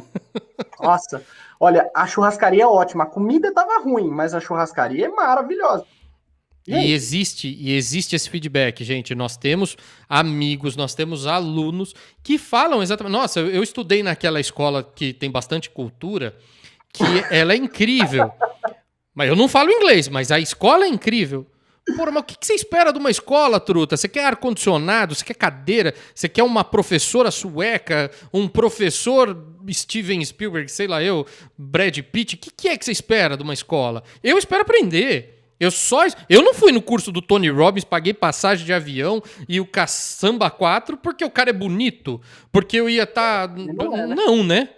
Nossa, olha, a churrascaria é ótima. A comida tava ruim, mas a churrascaria é maravilhosa. E existe esse feedback, gente. Nós temos amigos, nós temos alunos que falam exatamente. Nossa, eu estudei naquela escola que tem bastante cultura, que ela é incrível. Mas eu não falo inglês, mas a escola é incrível. Porra, mas o que você espera de uma escola, truta? Você quer ar-condicionado? Você quer cadeira? Você quer uma professora sueca? Um professor Steven Spielberg, sei lá eu, Brad Pitt? O que é que você espera de uma escola? Eu espero aprender. Eu não fui no curso do Tony Robbins, paguei passagem de avião e o Caçamba 4 porque o cara é bonito. Porque eu ia estar... Não, né?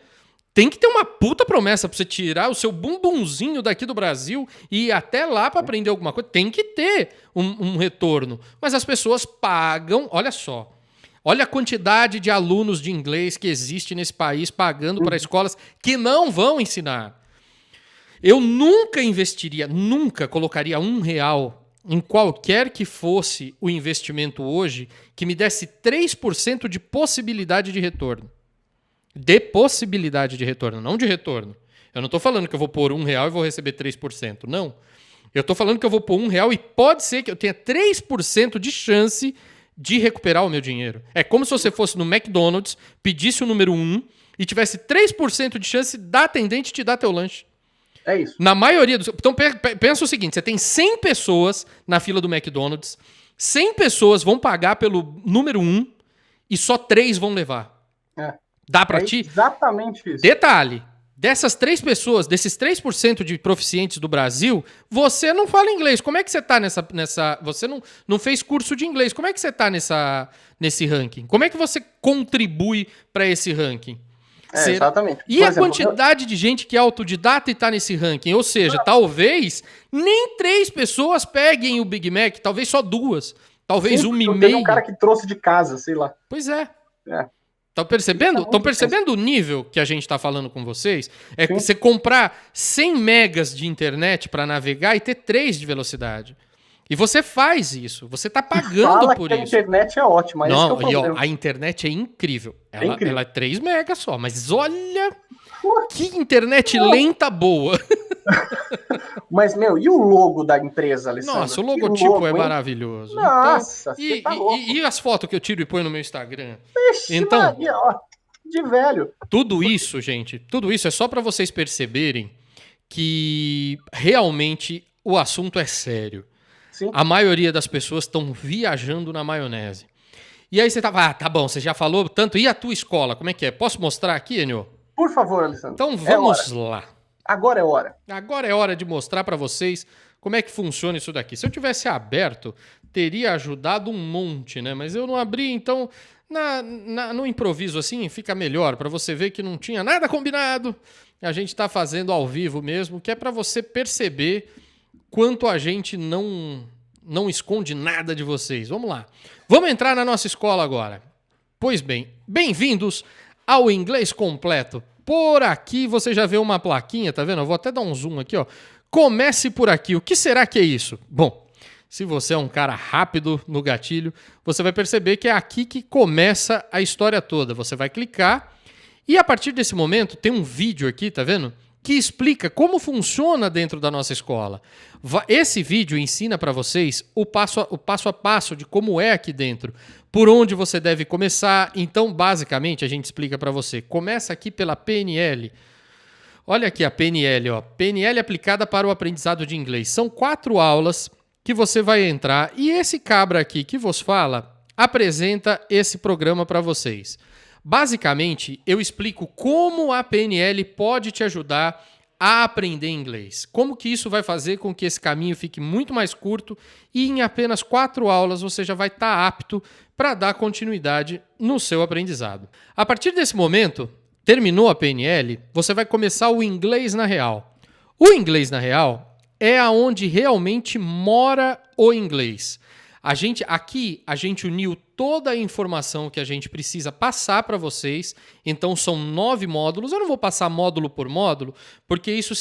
Tem que ter uma puta promessa pra você tirar o seu bumbumzinho daqui do Brasil e ir até lá pra aprender alguma coisa. Tem que ter um retorno. Mas as pessoas pagam, olha só. Olha a quantidade de alunos de inglês que existe nesse país pagando para escolas que não vão ensinar. Eu nunca investiria, nunca colocaria R$1 em qualquer que fosse o investimento hoje que me desse 3% de possibilidade de retorno. De possibilidade de retorno, não de retorno. Eu não estou falando que eu vou pôr R$1 e vou receber 3%. Não. Eu estou falando que eu vou pôr R$1 e pode ser que eu tenha 3% de chance de recuperar o meu dinheiro. É como se você fosse no McDonald's, pedisse o número 1 e tivesse 3% de chance da atendente te dar teu lanche. É isso. Na maioria dos... Então pensa o seguinte, você tem 100 pessoas na fila do McDonald's, 100 pessoas vão pagar pelo número 1 e só 3 vão levar. Dá pra ti? Exatamente isso. Detalhe, dessas 3 pessoas, desses 3% de proficientes do Brasil, você não fala inglês. Como é que você tá nessa você não fez curso de inglês. Como é que você tá nesse ranking? Como é que você contribui para esse ranking? Exatamente. E a quantidade de gente que é autodidata e tá nesse ranking? Ou seja, talvez nem 3 pessoas peguem o Big Mac, talvez só 2. Talvez 1,5. Tem um cara que trouxe de casa, sei lá. Pois é. Estão percebendo? Estão percebendo o nível que a gente está falando com vocês? É que você comprar 100 megas de internet para navegar e ter 3 de velocidade. E você faz isso. Você está pagando por isso. A internet é ótima. Não, a internet é incrível. Ela é 3 megas só. Mas olha que internet lenta boa. Mas, e o logo da empresa, Alessandro? Nossa, o logotipo é maravilhoso. Nossa, então, e as fotos que eu tiro e ponho no meu Instagram? Vixe, então, Maria, ó, de velho. Tudo isso, gente, é só para vocês perceberem que realmente o assunto é sério. Sim. A maioria das pessoas estão viajando na maionese. E aí você tá bom, você já falou tanto. E a tua escola, como é que é? Posso mostrar aqui, Enio? Por favor, Alessandro. Então vamos lá. Agora é hora. Agora é hora de mostrar para vocês como é que funciona isso daqui. Se eu tivesse aberto, teria ajudado um monte, né? Mas eu não abri, então no improviso assim fica melhor para você ver que não tinha nada combinado. A gente está fazendo ao vivo mesmo, que é para você perceber quanto a gente não esconde nada de vocês. Vamos lá. Vamos entrar na nossa escola agora. Pois bem, bem-vindos ao Inglês Completo. Por aqui você já vê uma plaquinha, tá vendo? Eu vou até dar um zoom aqui, ó. Comece por aqui. O que será que é isso? Bom, se você é um cara rápido no gatilho, você vai perceber que é aqui que começa a história toda. Você vai clicar e a partir desse momento tem um vídeo aqui, tá vendo? Que explica como funciona dentro da nossa escola. Esse vídeo ensina para vocês o passo a passo de como é aqui dentro, por onde você deve começar. Então, basicamente, a gente explica para você. Começa aqui pela PNL. Olha aqui a PNL, ó. PNL aplicada para o aprendizado de inglês. São 4 aulas que você vai entrar e esse cabra aqui que vos fala apresenta esse programa para vocês. Basicamente, eu explico como a PNL pode te ajudar a aprender inglês. Como que isso vai fazer com que esse caminho fique muito mais curto e em apenas 4 aulas você já vai estar apto para dar continuidade no seu aprendizado. A partir desse momento, terminou a PNL, você vai começar o Inglês na Real. O Inglês na Real é aonde realmente mora o inglês. Aqui a gente uniu toda a informação que a gente precisa passar para vocês. Então são 9 módulos. Eu não vou passar módulo por módulo, porque isso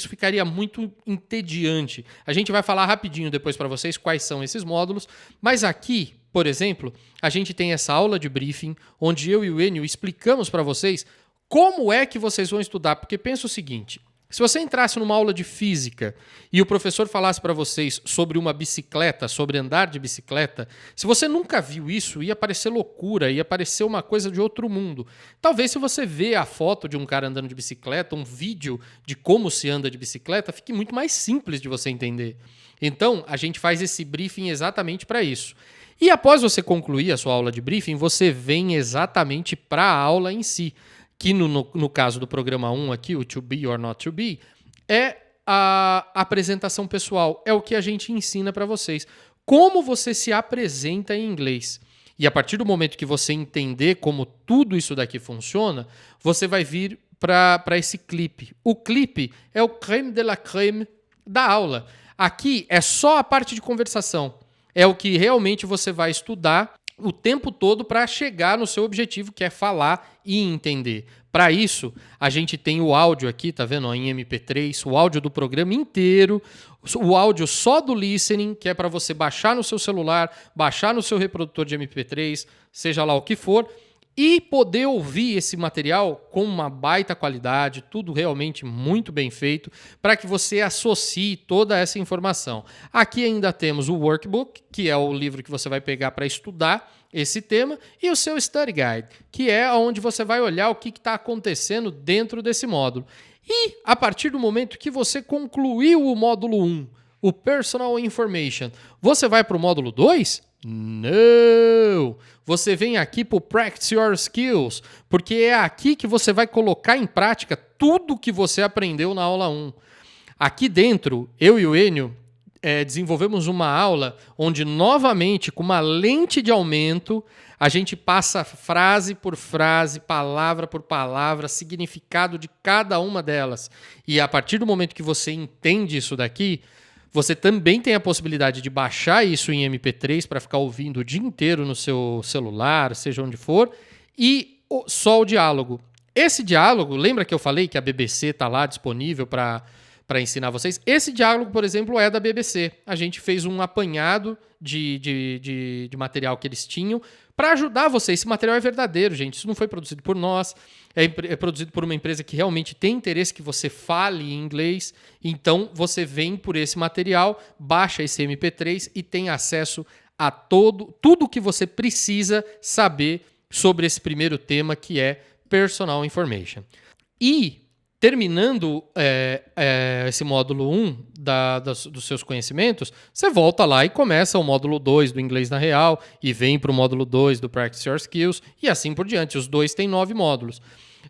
ficaria muito entediante. A gente vai falar rapidinho depois para vocês quais são esses módulos. Mas aqui, por exemplo, a gente tem essa aula de briefing, onde eu e o Enio explicamos para vocês como é que vocês vão estudar. Porque pensa o seguinte... Se você entrasse numa aula de física e o professor falasse para vocês sobre uma bicicleta, sobre andar de bicicleta, se você nunca viu isso, ia parecer loucura, ia parecer uma coisa de outro mundo. Talvez se você vê a foto de um cara andando de bicicleta, um vídeo de como se anda de bicicleta, fique muito mais simples de você entender. Então, a gente faz esse briefing exatamente para isso. E após você concluir a sua aula de briefing, você vem exatamente para a aula em si. Que no caso do programa 1 aqui, o To Be or Not To Be, é a apresentação pessoal. É o que a gente ensina para vocês. Como você se apresenta em inglês. E a partir do momento que você entender como tudo isso daqui funciona, você vai vir para esse clipe. O clipe é o crème de la crème da aula. Aqui é só a parte de conversação. É o que realmente você vai estudar o tempo todo para chegar no seu objetivo, que é falar e entender. Para isso, a gente tem o áudio aqui, tá vendo? Ó, em MP3, o áudio do programa inteiro, o áudio só do listening, que é para você baixar no seu celular, baixar no seu reprodutor de MP3, seja lá o que for, e poder ouvir esse material com uma baita qualidade, tudo realmente muito bem feito, para que você associe toda essa informação. Aqui ainda temos o workbook, que é o livro que você vai pegar para estudar esse tema, e o seu study guide, que é onde você vai olhar o que está acontecendo dentro desse módulo. E a partir do momento que você concluiu o módulo 1, o Personal Information, você vai para o módulo 2? Não! Você vem aqui para o Practice Your Skills, porque é aqui que você vai colocar em prática tudo que você aprendeu na aula 1. Aqui dentro, eu e o Enio desenvolvemos uma aula onde, novamente, com uma lente de aumento, a gente passa frase por frase, palavra por palavra, significado de cada uma delas. E a partir do momento que você entende isso daqui, você também tem a possibilidade de baixar isso em MP3 para ficar ouvindo o dia inteiro no seu celular, seja onde for, e só o diálogo. Esse diálogo, lembra que eu falei que a BBC está lá disponível para ensinar vocês? Esse diálogo, por exemplo, é da BBC. A gente fez um apanhado de material que eles tinham para ajudar vocês. Esse material é verdadeiro, gente. Isso não foi produzido por nós. É produzido por uma empresa que realmente tem interesse que você fale em inglês. Então, você vem por esse material, baixa esse MP3 e tem acesso a tudo que você precisa saber sobre esse primeiro tema, que é Personal Information. E terminando esse módulo 1 dos seus conhecimentos, você volta lá e começa o módulo 2 do Inglês na Real e vem para o módulo 2 do Practice Your Skills e assim por diante. Os dois têm 9 módulos.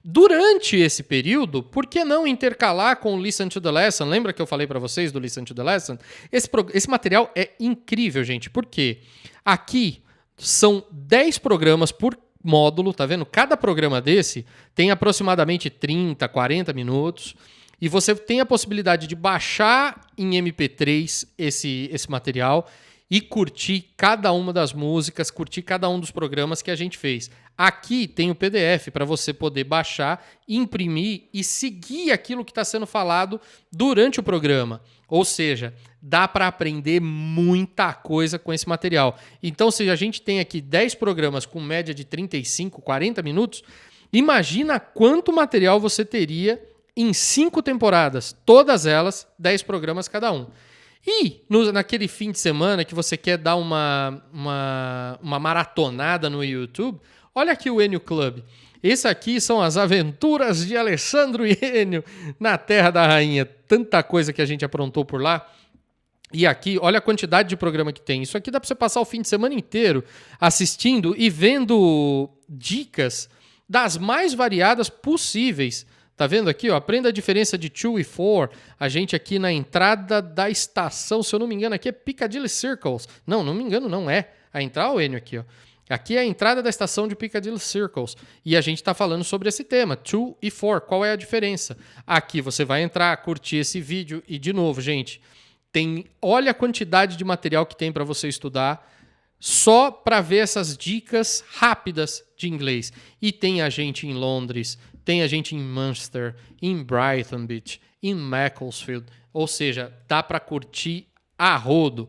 Durante esse período, por que não intercalar com o Listen to the Lesson? Lembra que eu falei para vocês do Listen to the Lesson? Esse material é incrível, gente. Por quê? Aqui são 10 programas por módulo, tá vendo? Cada programa desse tem aproximadamente 30, 40 minutos e você tem a possibilidade de baixar em MP3 esse material e curtir cada uma das músicas, curtir cada um dos programas que a gente fez. Aqui tem o PDF para você poder baixar, imprimir e seguir aquilo que está sendo falado durante o programa. Ou seja, dá para aprender muita coisa com esse material. Então, se a gente tem aqui 10 programas com média de 35, 40 minutos, imagina quanto material você teria em 5 temporadas, todas elas, 10 programas cada um. E naquele fim de semana que você quer dar uma maratonada no YouTube, olha aqui o Enio Club. Esse aqui são as aventuras de Alessandro e Enio na Terra da Rainha. Tanta coisa que a gente aprontou por lá. E aqui, olha a quantidade de programa que tem. Isso aqui dá para você passar o fim de semana inteiro assistindo e vendo dicas das mais variadas possíveis. Tá vendo aqui? Ó, aprenda a diferença de 2 e 4. A gente aqui na entrada da estação, se eu não me engano, aqui é Piccadilly Circles. Não me engano, não é. A entrar o Enio aqui, ó. Aqui é a entrada da estação de Piccadilly Circus e a gente está falando sobre esse tema, 2 e 4, qual é a diferença? Aqui você vai entrar, curtir esse vídeo e, de novo, gente, olha a quantidade de material que tem para você estudar só para ver essas dicas rápidas de inglês. E tem a gente em Londres, tem a gente em Manchester, em Brighton Beach, em Macclesfield, ou seja, dá para curtir a rodo.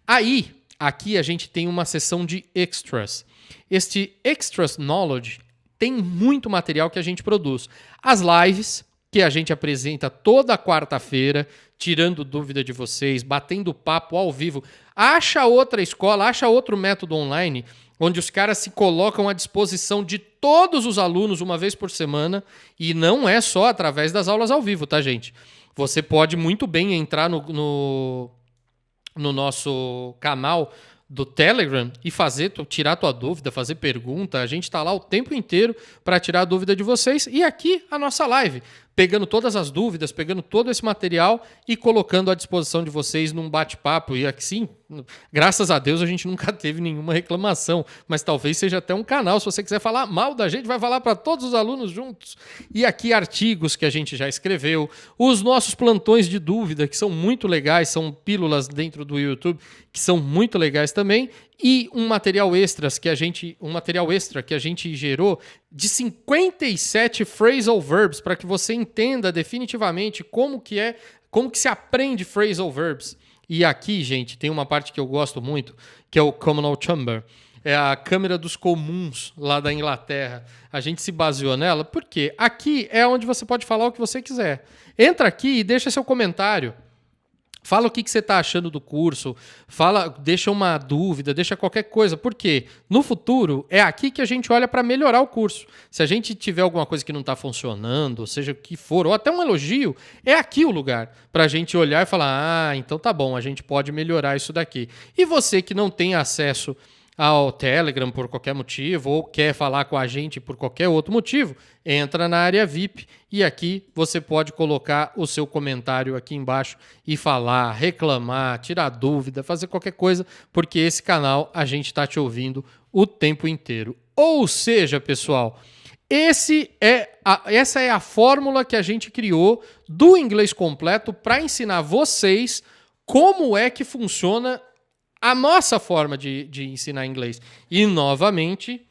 Aí, aqui a gente tem uma seção de extras. Este Extras Knowledge tem muito material que a gente produz. As lives, que a gente apresenta toda quarta-feira, tirando dúvida de vocês, batendo papo ao vivo. Acha outra escola, acha outro método online, onde os caras se colocam à disposição de todos os alunos uma vez por semana, e não é só através das aulas ao vivo, tá, gente? Você pode muito bem entrar no nosso canal do Telegram e tirar tua dúvida, fazer pergunta. A gente está lá o tempo inteiro para tirar a dúvida de vocês. E aqui a nossa live, pegando todas as dúvidas, pegando todo esse material e colocando à disposição de vocês num bate-papo. E assim, graças a Deus, a gente nunca teve nenhuma reclamação, mas talvez seja até um canal. Se você quiser falar mal da gente, vai falar para todos os alunos juntos. E aqui artigos que a gente já escreveu, os nossos plantões de dúvida, que são muito legais, são pílulas dentro do YouTube, que são muito legais também, e um material extra que a gente gerou de 57 phrasal verbs para que você entenda definitivamente como que se aprende phrasal verbs. E aqui, gente, tem uma parte que eu gosto muito, que é o Communal Chamber. É a Câmara dos Comuns lá da Inglaterra. A gente se baseou nela porque aqui é onde você pode falar o que você quiser. Entra aqui e deixa seu comentário. Fala o que você está achando do curso, deixa uma dúvida, deixa qualquer coisa, porque no futuro é aqui que a gente olha para melhorar o curso. Se a gente tiver alguma coisa que não está funcionando, seja o que for, ou até um elogio, é aqui o lugar para a gente olhar e falar, então tá bom, a gente pode melhorar isso daqui. E você que não tem acesso ao Telegram por qualquer motivo ou quer falar com a gente por qualquer outro motivo, entra na área VIP e aqui você pode colocar o seu comentário aqui embaixo e falar, reclamar, tirar dúvida, fazer qualquer coisa, porque esse canal a gente está te ouvindo o tempo inteiro. Ou seja, pessoal, essa é a fórmula que a gente criou do inglês completo para ensinar vocês como é que funciona a nossa forma de ensinar inglês. E, novamente,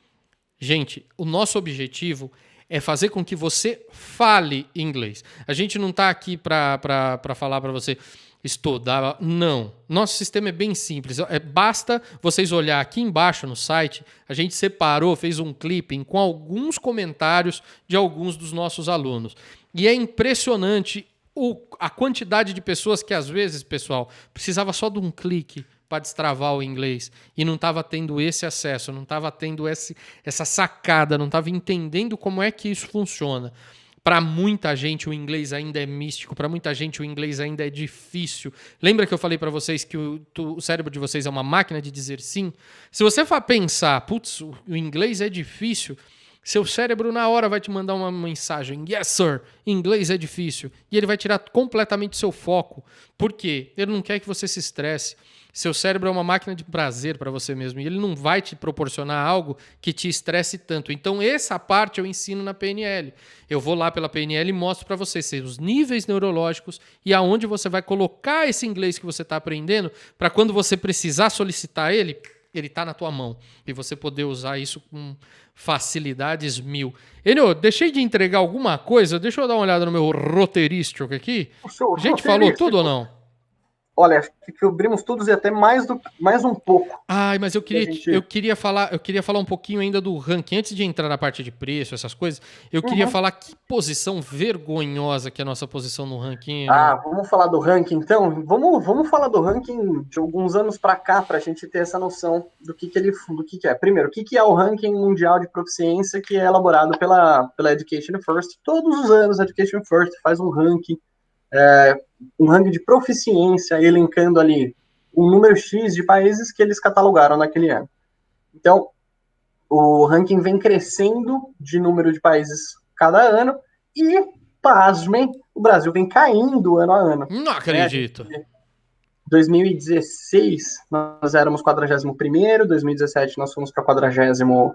gente, o nosso objetivo é fazer com que você fale inglês. A gente não está aqui para falar para você estudar. Não. Nosso sistema é bem simples. Basta vocês olhar aqui embaixo no site. A gente separou, fez um clipping com alguns comentários de alguns dos nossos alunos. E é impressionante a quantidade de pessoas que, às vezes, pessoal, precisava só de um clique para destravar o inglês e não estava tendo esse acesso, não estava tendo essa sacada, não estava entendendo como é que isso funciona. Para muita gente o inglês ainda é místico, para muita gente o inglês ainda é difícil. Lembra que eu falei para vocês que o cérebro de vocês é uma máquina de dizer sim? Se você for pensar, putz, o inglês é difícil, seu cérebro na hora vai te mandar uma mensagem, yes sir, inglês é difícil, e ele vai tirar completamente seu foco. Por quê? Ele não quer que você se estresse. Seu cérebro é uma máquina de prazer para você mesmo e ele não vai te proporcionar algo que te estresse tanto. Então, essa parte eu ensino na PNL. Eu vou lá pela PNL e mostro para vocês os níveis neurológicos e aonde você vai colocar esse inglês que você está aprendendo para quando você precisar solicitar ele está na tua mão e você poder usar isso com facilidades mil. Enio, deixei de entregar alguma coisa? Deixa eu dar uma olhada no meu roteirístico aqui. A gente falou tudo ou não? Olha, acho que cobrimos todos e até mais um pouco. Ai, mas eu queria falar um pouquinho ainda do ranking. Antes de entrar na parte de preço, essas coisas, eu queria falar que posição vergonhosa que é a nossa posição no ranking. Vamos falar do ranking, então? Vamos falar do ranking de alguns anos para cá, para a gente ter essa noção do que é. Primeiro, o que é o ranking mundial de proficiência que é elaborado pela Education First. Todos os anos a Education First faz um ranking de proficiência, elencando ali um número X de países que eles catalogaram naquele ano. Então, o ranking vem crescendo de número de países cada ano e, pasmem, o Brasil vem caindo ano a ano. Não acredito. 2016 nós éramos 41º, 2017 nós fomos para 47º,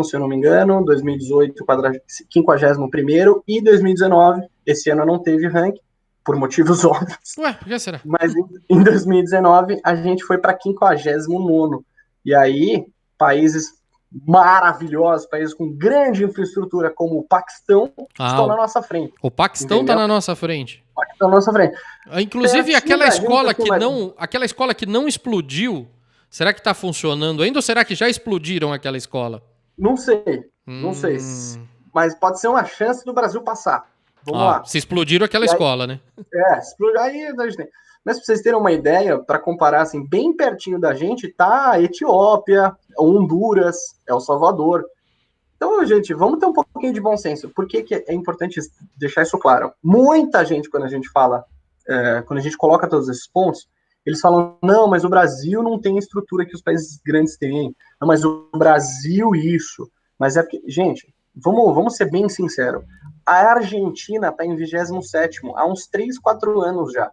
se eu não me engano, 2018 51º e 2019, esse ano não teve ranking, por motivos óbvios. Ué, por que será? Mas em 2019 a gente foi para 59º. E aí, países maravilhosos, países com grande infraestrutura como o Paquistão estão na nossa frente. O Paquistão está na nossa frente. O Paquistão na nossa frente. Inclusive, aquela escola que não explodiu, será que está funcionando ainda ou será que já explodiram aquela escola? Não sei. Mas pode ser uma chance do Brasil passar. Vamos lá. Se explodiram aquela escola, né? Explodiu aí a gente tem. Mas para vocês terem uma ideia, para comparar assim, bem pertinho da gente, tá a Etiópia, Honduras, El Salvador. Então, gente, vamos ter um pouquinho de bom senso. Por que é importante deixar isso claro? Muita gente, quando a gente fala, quando a gente coloca todos esses pontos, eles falam, não, mas o Brasil não tem a estrutura que os países grandes têm. Não, mas o Brasil isso. Mas é porque, gente, vamos ser bem sinceros. A Argentina está em 27º, há uns 3, 4 anos já.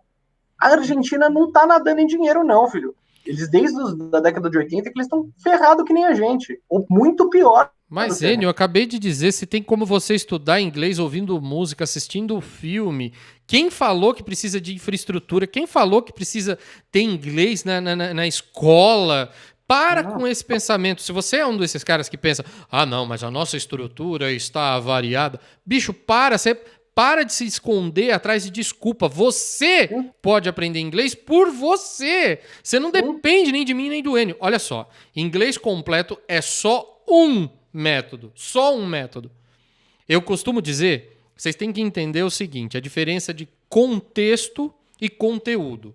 A Argentina não tá nadando em dinheiro, não, filho. Eles, desde a década de 80, que eles estão ferrados que nem a gente. Ou muito pior. Mas, Enio, eu acabei de dizer, se tem como você estudar inglês ouvindo música, assistindo filme. Quem falou que precisa de infraestrutura? Quem falou que precisa ter inglês na escola? Para com esse pensamento. Se você é um desses caras que pensa, não, mas a nossa estrutura está avariada. Bicho, para de se esconder atrás de desculpa. Você pode aprender inglês por você. Você não depende nem de mim nem do Enio. Olha só, inglês completo é só um método. Só um método. Eu costumo dizer, vocês têm que entender o seguinte, a diferença de contexto e conteúdo.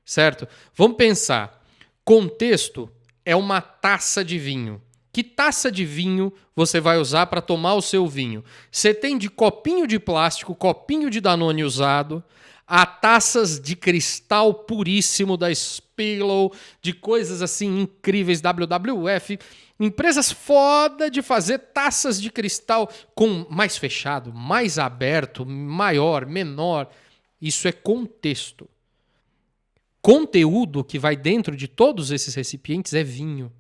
Certo? Vamos pensar. Contexto é uma taça de vinho. Que taça de vinho você vai usar para tomar o seu vinho? Você tem de copinho de plástico, copinho de Danone usado, a taças de cristal puríssimo da Spiegel, de coisas assim incríveis, WWF, empresas foda de fazer taças de cristal com mais fechado, mais aberto, maior, menor. Isso é contexto. Conteúdo que vai dentro de todos esses recipientes é vinho.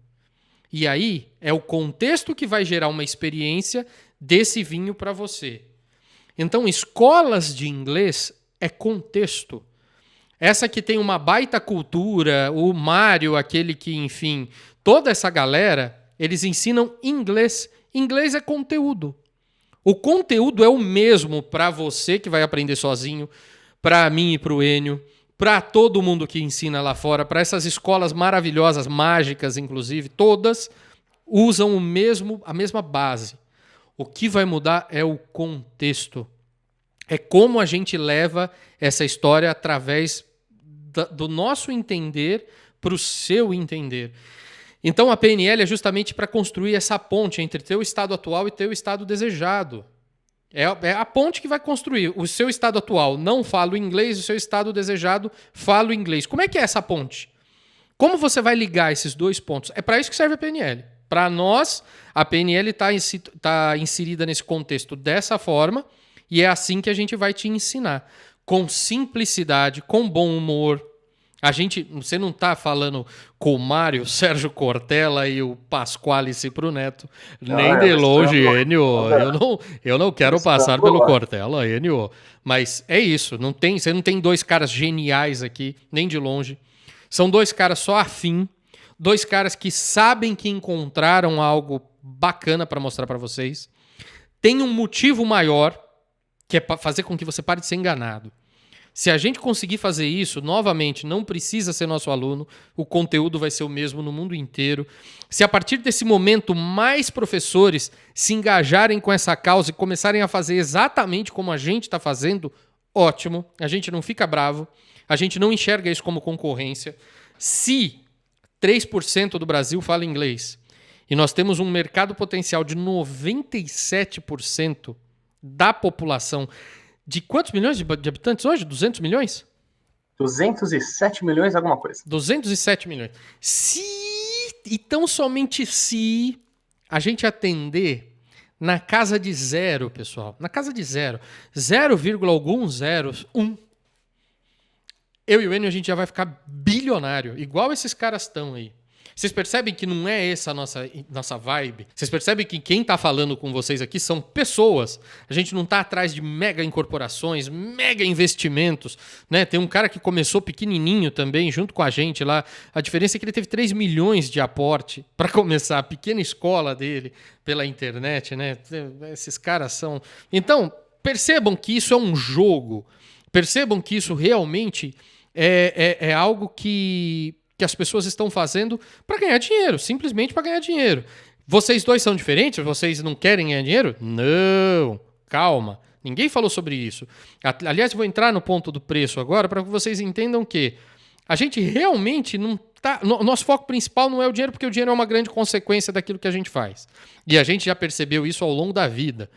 E aí é o contexto que vai gerar uma experiência desse vinho para você. Então, escolas de inglês é contexto. Essa que tem uma baita cultura, o Mário, aquele que, enfim, toda essa galera, eles ensinam inglês. Inglês é conteúdo. O conteúdo é o mesmo para você que vai aprender sozinho, para mim e para o Enio, para todo mundo que ensina lá fora, para essas escolas maravilhosas, mágicas, inclusive, todas usam a mesma base. O que vai mudar é o contexto. É como a gente leva essa história através do nosso entender para o seu entender. Então a PNL é justamente para construir essa ponte entre teu estado atual e teu estado desejado. É a ponte que vai construir. O seu estado atual não fala o inglês, o seu estado desejado fala o inglês. Como é que é essa ponte? Como você vai ligar esses dois pontos? É para isso que serve a PNL. Para nós, a PNL está inserida nesse contexto dessa forma e é assim que a gente vai te ensinar. Com simplicidade, com bom humor. Você não está falando com o Mário, o Sérgio Cortella e o Pasquale Cipro Neto. Nem de longe, Enio. Eu não quero passar pelo Cortella, Enio. Mas é isso. Você não tem dois caras geniais aqui, nem de longe. São dois caras só afim. Dois caras que sabem que encontraram algo bacana para mostrar para vocês. Tem um motivo maior, que é para fazer com que você pare de ser enganado. Se a gente conseguir fazer isso, novamente, não precisa ser nosso aluno, o conteúdo vai ser o mesmo no mundo inteiro. Se a partir desse momento mais professores se engajarem com essa causa e começarem a fazer exatamente como a gente está fazendo, ótimo, a gente não fica bravo, a gente não enxerga isso como concorrência. Se 3% do Brasil fala inglês e nós temos um mercado potencial de 97% da população. De quantos milhões de habitantes hoje? 200 milhões? 207 milhões, alguma coisa. 207 milhões. E tão somente se a gente atender na casa de zero, pessoal. Na casa de zero. 0, alguns zeros, 1. eu e o Enio a gente já vai ficar bilionário, igual esses caras estão aí. Vocês percebem que não é essa a nossa vibe? Vocês percebem que quem está falando com vocês aqui são pessoas. A gente não está atrás de mega incorporações, mega investimentos. Né? Tem um cara que começou pequenininho também, junto com a gente lá. A diferença é que ele teve 3 milhões de aporte para começar a pequena escola dele pela internet. Né? Esses caras são... Então, percebam que isso é um jogo. Percebam que isso realmente é algo que as pessoas estão fazendo para ganhar dinheiro, simplesmente para ganhar dinheiro. Vocês dois são diferentes? Vocês não querem ganhar dinheiro? Não, calma. Ninguém falou sobre isso. Aliás, vou entrar no ponto do preço agora para que vocês entendam que a gente realmente não tá... Nosso foco principal não é o dinheiro, porque o dinheiro é uma grande consequência daquilo que a gente faz. E a gente já percebeu isso ao longo da vida.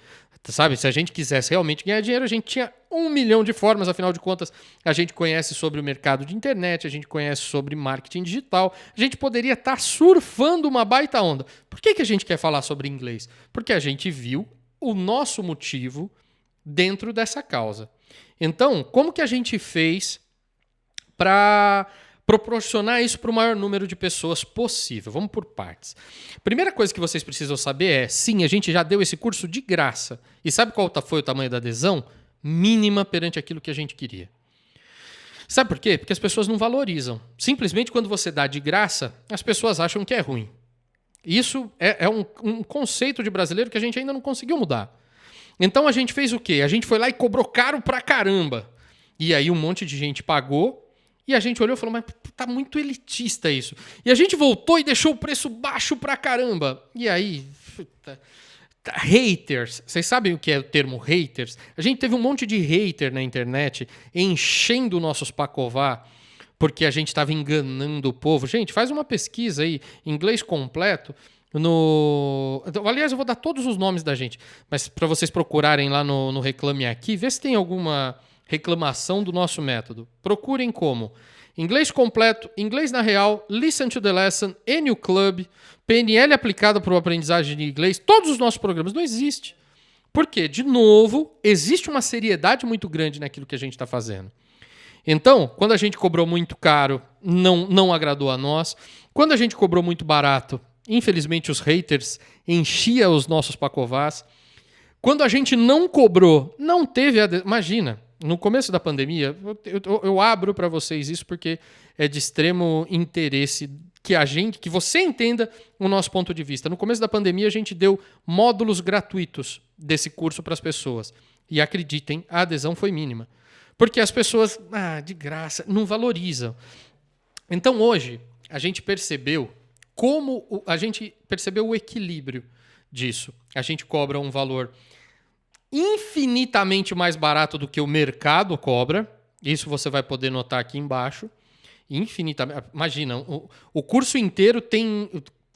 Sabe, se a gente quisesse realmente ganhar dinheiro, a gente tinha 1 milhão de formas, afinal de contas, a gente conhece sobre o mercado de internet, a gente conhece sobre marketing digital, a gente poderia estar surfando uma baita onda. Por que a gente quer falar sobre inglês? Porque a gente viu o nosso motivo dentro dessa causa. Então, como que a gente fez para proporcionar isso para o maior número de pessoas possível? Vamos por partes. Primeira coisa que vocês precisam saber é, sim, a gente já deu esse curso de graça. E sabe qual foi o tamanho da adesão? Mínima perante aquilo que a gente queria. Sabe por quê? Porque as pessoas não valorizam. Simplesmente quando você dá de graça, as pessoas acham que é ruim. Isso é um conceito de brasileiro que a gente ainda não conseguiu mudar. Então a gente fez o quê? A gente foi lá e cobrou caro pra caramba. E aí um monte de gente pagou. E a gente olhou e falou, mas tá muito elitista isso. E a gente voltou e deixou o preço baixo pra caramba. E aí, haters. Vocês sabem o que é o termo haters? A gente teve um monte de hater na internet enchendo nossos pacová porque a gente estava enganando o povo. Gente, faz uma pesquisa aí, inglês completo. Aliás, eu vou dar todos os nomes da gente, mas para vocês procurarem lá no Reclame Aqui, vê se tem alguma reclamação do nosso método. Procurem como Inglês Completo, Inglês na Real, Listen to the Lesson, Enio Club, PNL aplicado para o aprendizagem de inglês. Todos os nossos programas não existem. Por quê? De novo, existe uma seriedade muito grande naquilo que a gente está fazendo. Então, quando a gente cobrou muito caro, não agradou a nós. Quando a gente cobrou muito barato, infelizmente os haters enchiam os nossos pacovás. Quando a gente não cobrou, não teve... Imagina... No começo da pandemia, eu abro para vocês isso porque é de extremo interesse que você entenda o nosso ponto de vista. No começo da pandemia, a gente deu módulos gratuitos desse curso para as pessoas. E acreditem, a adesão foi mínima. Porque as pessoas, de graça, não valorizam. Então, hoje, a gente percebeu o equilíbrio disso. A gente cobra um valor infinitamente mais barato do que o mercado cobra. Isso você vai poder notar aqui embaixo. Infinitamente. Imagina, o curso inteiro tem...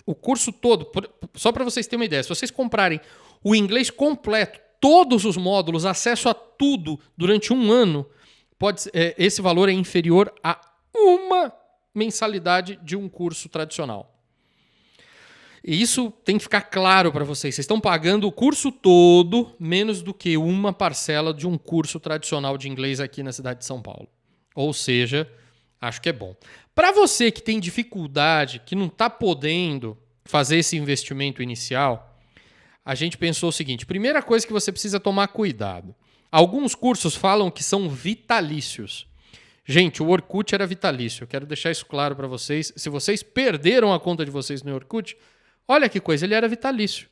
O curso todo, só para vocês terem uma ideia, se vocês comprarem o inglês completo, todos os módulos, acesso a tudo durante 1 ano, esse valor é inferior a uma mensalidade de um curso tradicional. E isso tem que ficar claro para vocês. Vocês estão pagando o curso todo menos do que uma parcela de um curso tradicional de inglês aqui na cidade de São Paulo. Ou seja, acho que é bom. Para você que tem dificuldade, que não está podendo fazer esse investimento inicial, a gente pensou o seguinte. Primeira coisa que você precisa tomar cuidado. Alguns cursos falam que são vitalícios. Gente, o Orkut era vitalício. Eu quero deixar isso claro para vocês. Se vocês perderam a conta de vocês no Orkut... Olha que coisa, ele era vitalício.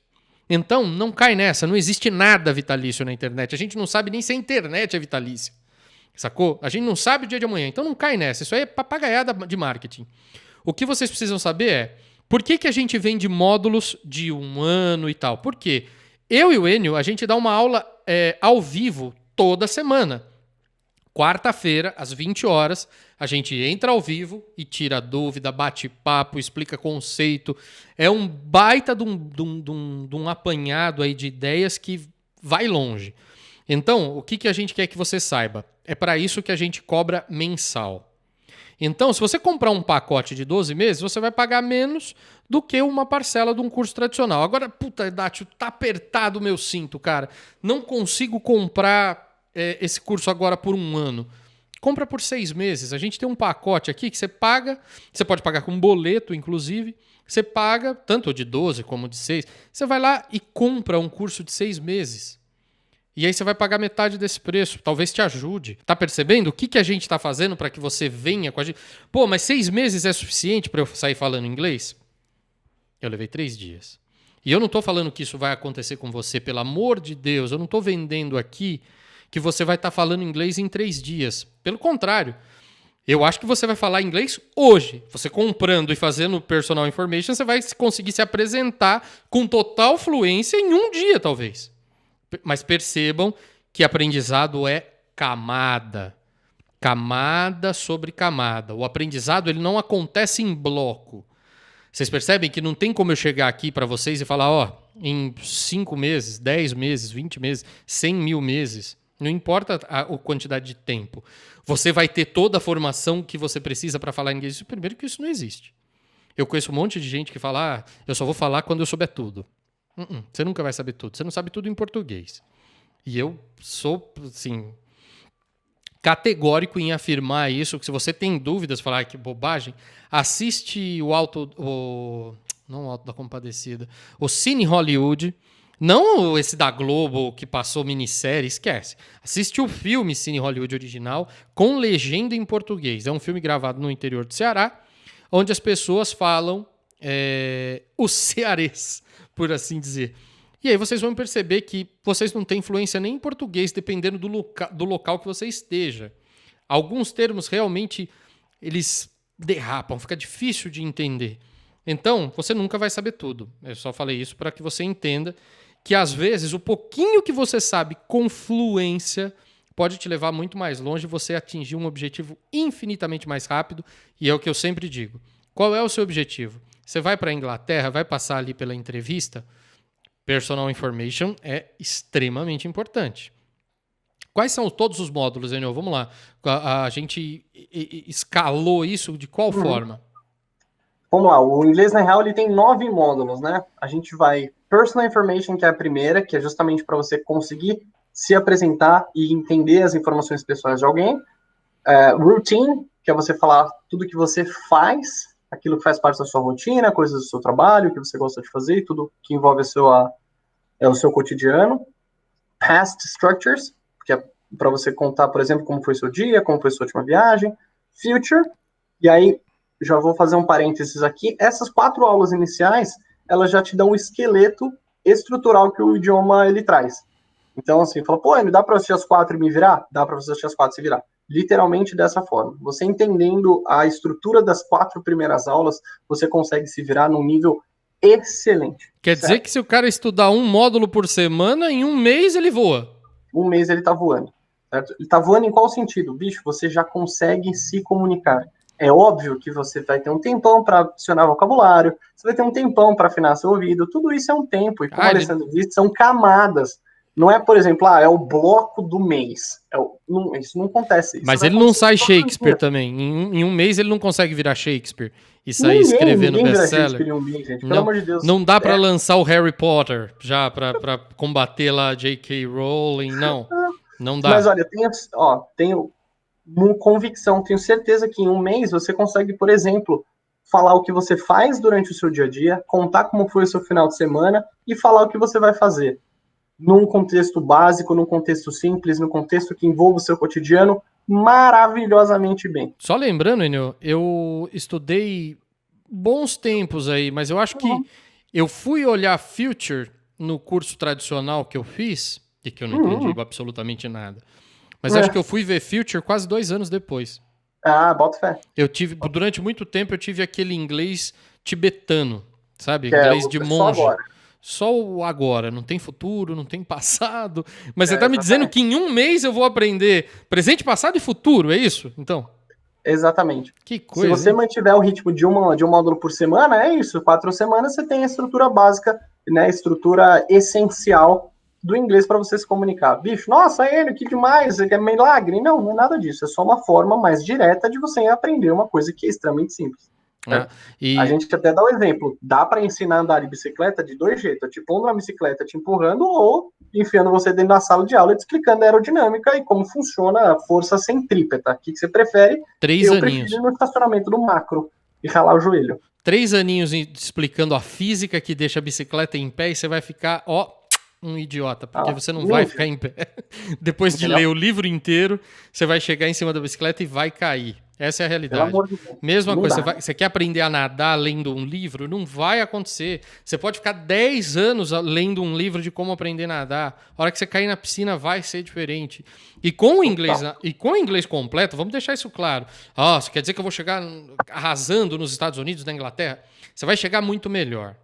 Então, não cai nessa, não existe nada vitalício na internet. A gente não sabe nem se a internet é vitalícia. Sacou? A gente não sabe o dia de amanhã, então não cai nessa. Isso aí é papagaiada de marketing. O que vocês precisam saber é, por que a gente vende módulos de 1 ano e tal? Por quê? Eu e o Enio, a gente dá uma aula ao vivo toda semana. Quarta-feira, às 20 horas, a gente entra ao vivo e tira dúvida, bate papo, explica conceito. É um baita de um apanhado aí de ideias que vai longe. Então, o que a gente quer que você saiba? É para isso que a gente cobra mensal. Então, se você comprar um pacote de 12 meses, você vai pagar menos do que uma parcela de um curso tradicional. Agora, puta, Dátil, tá apertado o meu cinto, cara. Não consigo comprar esse curso agora por 1 ano. compra por 6 meses. A gente tem um pacote aqui que você paga, você pode pagar com boleto, inclusive. Você paga, tanto de 12 como de 6. Você vai lá e compra um curso de 6 meses. E aí você vai pagar metade desse preço. Talvez te ajude. Tá percebendo o que a gente tá fazendo para que você venha com a gente? Pô, mas 6 meses é suficiente para eu sair falando inglês? Eu levei 3 dias. E eu não tô falando que isso vai acontecer com você, pelo amor de Deus. Eu não tô vendendo aqui que você vai estar falando inglês em 3 dias. Pelo contrário. Eu acho que você vai falar inglês hoje. Você comprando e fazendo personal information, você vai conseguir se apresentar com total fluência em um dia, talvez. Mas percebam que aprendizado é camada. Camada sobre camada. O aprendizado ele não acontece em bloco. Vocês percebem que não tem como eu chegar aqui para vocês e falar, ó, em 5 meses, 10 meses, 20 meses, 100 mil meses. Não importa a quantidade de tempo. Você vai ter toda a formação que você precisa para falar inglês. Primeiro que isso não existe. Eu conheço um monte de gente que fala, eu só vou falar quando eu souber tudo. Você nunca vai saber tudo. Você não sabe tudo em português. E eu sou, assim, categórico em afirmar isso, que se você tem dúvidas, falar que bobagem, assiste não o Alto da Compadecida, o Cine Hollywood. Não esse da Globo que passou minissérie, esquece. Assiste o filme Cine Hollywood original com legenda em português. É um filme gravado no interior do Ceará, onde as pessoas falam o cearês, por assim dizer. E aí vocês vão perceber que vocês não têm influência nem em português, dependendo do local que você esteja. Alguns termos realmente eles derrapam, fica difícil de entender. Então, você nunca vai saber tudo. Eu só falei isso para que você entenda que, às vezes, o pouquinho que você sabe com fluência pode te levar muito mais longe e você atingir um objetivo infinitamente mais rápido. E é o que eu sempre digo. Qual é o seu objetivo? Você vai para a Inglaterra, vai passar ali pela entrevista? Personal Information é extremamente importante. Quais são todos os módulos, Enio? Vamos lá. A gente escalou isso de qual forma? Vamos lá, o inglês, na real, ele tem 9 módulos, né? A gente vai Personal Information, que é a primeira, que é justamente para você conseguir se apresentar e entender as informações pessoais de alguém. Routine, que é você falar tudo que você faz, aquilo que faz parte da sua rotina, coisas do seu trabalho, que você gosta de fazer, tudo que envolve o seu cotidiano. Past Structures, que é para você contar, por exemplo, como foi seu dia, como foi sua última viagem. Future, e aí já vou fazer um parênteses aqui. Essas 4 aulas iniciais, elas já te dão o esqueleto estrutural que o idioma ele traz. Então, assim, fala, pô, dá para assistir as 4 e me virar? Dá para você assistir as 4 e se virar. Literalmente dessa forma. Você entendendo a estrutura das 4 primeiras aulas, você consegue se virar num nível excelente. Quer dizer que se o cara estudar um módulo por semana, em um mês ele voa. Um mês ele tá voando. Certo? Ele tá voando em qual sentido? Bicho, você já consegue se comunicar. É óbvio que você vai ter um tempão para adicionar vocabulário, você vai ter um tempão para afinar seu ouvido, tudo isso é um tempo, e como o Alessandro disse, são camadas. Não é, por exemplo, é o bloco do mês. Isso não acontece. Isso mas ele não sai Shakespeare também. Em um mês ele não consegue virar Shakespeare e sair escrevendo best-seller. Pelo amor de Deus. Não dá para lançar o Harry Potter já para combater lá J.K. Rowling, não. Não dá. Mas olha, tenho convicção, tenho certeza que em um mês você consegue, por exemplo, falar o que você faz durante o seu dia a dia, contar como foi o seu final de semana e falar o que você vai fazer. Num contexto básico, num contexto simples, num contexto que envolva o seu cotidiano maravilhosamente bem. Só lembrando, Enio, eu estudei bons tempos aí, mas eu acho que eu fui olhar Future no curso tradicional que eu fiz, e que eu não entendi absolutamente nada. Mas acho que eu fui ver Future quase 2 anos depois. Bota fé. Durante muito tempo eu tive aquele inglês tibetano, sabe? Inglês de monge. Só o agora, não tem futuro, não tem passado. Mas você tá me dizendo que em um mês eu vou aprender presente, passado e futuro, é isso? Então. Exatamente. Que coisa. Se você mantiver o ritmo de um módulo por semana, é isso. 4 semanas você tem a estrutura básica, né? A estrutura essencial do inglês para você se comunicar. Bicho, nossa, Enio, que demais, é milagre. Não é nada disso. É só uma forma mais direta de você aprender uma coisa que é extremamente simples. Né? A gente até dá um exemplo. Dá para ensinar a andar de bicicleta de dois jeitos. Te pondo na bicicleta te empurrando ou enfiando você dentro da sala de aula e te explicando a aerodinâmica e como funciona a força centrípeta. O que você prefere? 3 Eu aninhos. prefiro ir no estacionamento do macro e ralar o joelho. 3 aninhos explicando a física que deixa a bicicleta em pé e você vai ficar, um idiota, porque você não vai ficar em pé. Depois de ler o livro inteiro, você vai chegar em cima da bicicleta e vai cair. Essa é a realidade. Pelo amor de Deus. Mesma coisa, você quer aprender a nadar lendo um livro? Não vai acontecer. Você pode ficar 10 anos lendo um livro de como aprender a nadar. A hora que você cair na piscina vai ser diferente. E com o inglês completo, vamos deixar isso claro. Você quer dizer que eu vou chegar arrasando nos Estados Unidos, na Inglaterra? Você vai chegar muito melhor.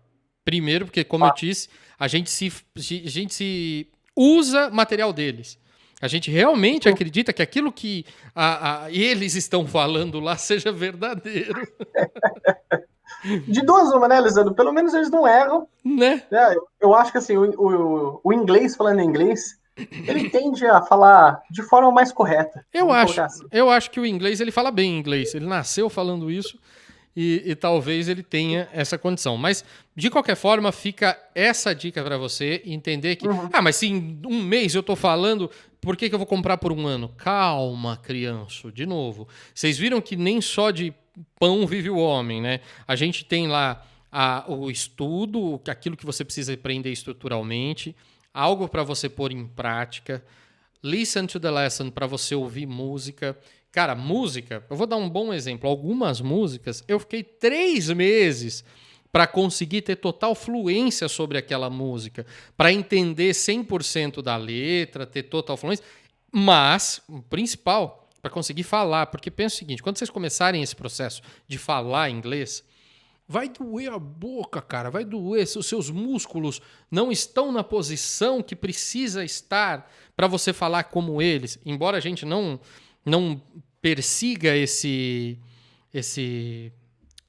Primeiro, porque, como eu disse, a gente se usa material deles. A gente realmente acredita que aquilo que eles estão falando lá seja verdadeiro. De duas uma, né, Lisandro? Pelo menos eles não erram. Né? Eu acho que assim, o inglês, falando inglês, ele tende a falar de forma mais correta. Eu acho que o inglês, ele fala bem inglês. Ele nasceu falando isso. E talvez ele tenha essa condição. Mas, de qualquer forma, fica essa dica para você entender que... mas se em um mês eu estou falando, por que eu vou comprar por um ano? Calma, criança. De novo, vocês viram que nem só de pão vive o homem, né? A gente tem lá o estudo, aquilo que você precisa aprender estruturalmente, algo para você pôr em prática, listen to the lesson para você ouvir música... Cara, música, eu vou dar um bom exemplo. Algumas músicas, eu fiquei 3 meses para conseguir ter total fluência sobre aquela música, para entender 100% da letra, ter total fluência, mas, o principal, para conseguir falar, porque pensa o seguinte, quando vocês começarem esse processo de falar inglês, vai doer a boca, cara, vai doer, se os seus músculos não estão na posição que precisa estar para você falar como eles, embora a gente não persiga esse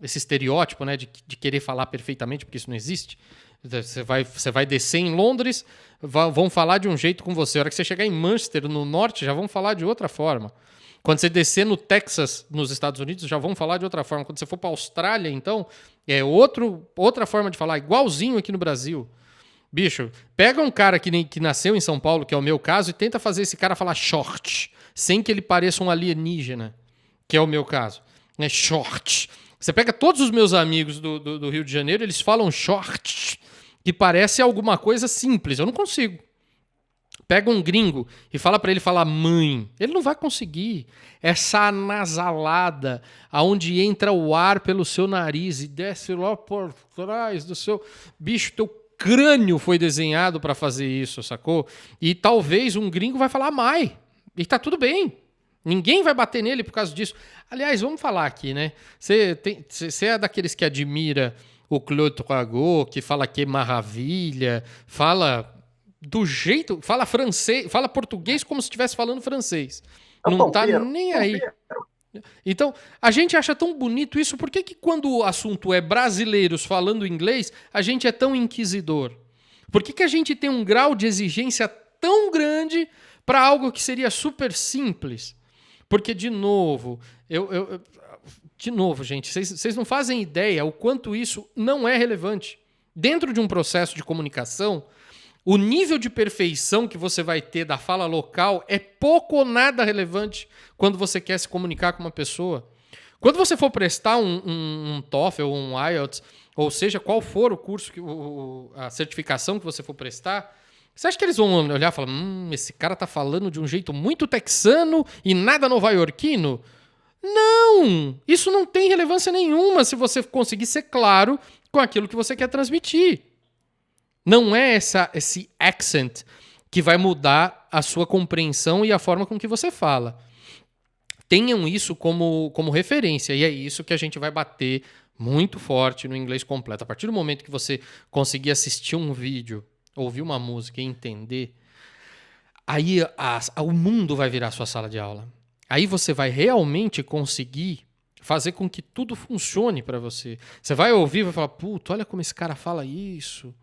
estereótipo, né, de querer falar perfeitamente, porque isso não existe. Você vai descer em Londres, vão falar de um jeito com você. A hora que você chegar em Manchester, no norte, já vão falar de outra forma. Quando você descer no Texas, nos Estados Unidos, já vão falar de outra forma. Quando você for para a Austrália, então, é outra forma de falar, igualzinho aqui no Brasil. Bicho, pega um cara que nasceu em São Paulo, que é o meu caso, e tenta fazer esse cara falar short, sem que ele pareça um alienígena, que é o meu caso. Né? Short. Você pega todos os meus amigos do Rio de Janeiro, eles falam short, que parece alguma coisa simples. Eu não consigo. Pega um gringo e fala para ele falar mãe. Ele não vai conseguir. Essa anasalada, aonde entra o ar pelo seu nariz e desce lá por trás do seu... Bicho, teu crânio foi desenhado para fazer isso, sacou? E talvez um gringo vai falar mãe. E tá tudo bem. Ninguém vai bater nele por causa disso. Aliás, vamos falar aqui, né? Você é daqueles que admira o Claude Troagot, que fala que é maravilha, fala do jeito... Fala francês, fala português como se estivesse falando francês. Não tá nem aí. Então, a gente acha tão bonito isso. Por que quando o assunto é brasileiros falando inglês, a gente é tão inquisidor? Por que a gente tem um grau de exigência tão grande para algo que seria super simples? Porque, de novo, gente, vocês não fazem ideia o quanto isso não é relevante. Dentro de um processo de comunicação, o nível de perfeição que você vai ter da fala local é pouco ou nada relevante quando você quer se comunicar com uma pessoa. Quando você for prestar um TOEFL ou um IELTS, ou seja, qual for o curso, a certificação que você for prestar, você acha que eles vão olhar e falar esse cara tá falando de um jeito muito texano e nada nova-iorquino? Não! Isso não tem relevância nenhuma se você conseguir ser claro com aquilo que você quer transmitir. Não é esse accent que vai mudar a sua compreensão e a forma com que você fala. Tenham isso como referência, e é isso que a gente vai bater muito forte no inglês completo. A partir do momento que você conseguir assistir um vídeo, ouvir uma música e entender, aí o mundo vai virar sua sala de aula. Aí você vai realmente conseguir fazer com que tudo funcione para você. Você vai ouvir e vai falar, puta, olha como esse cara fala isso.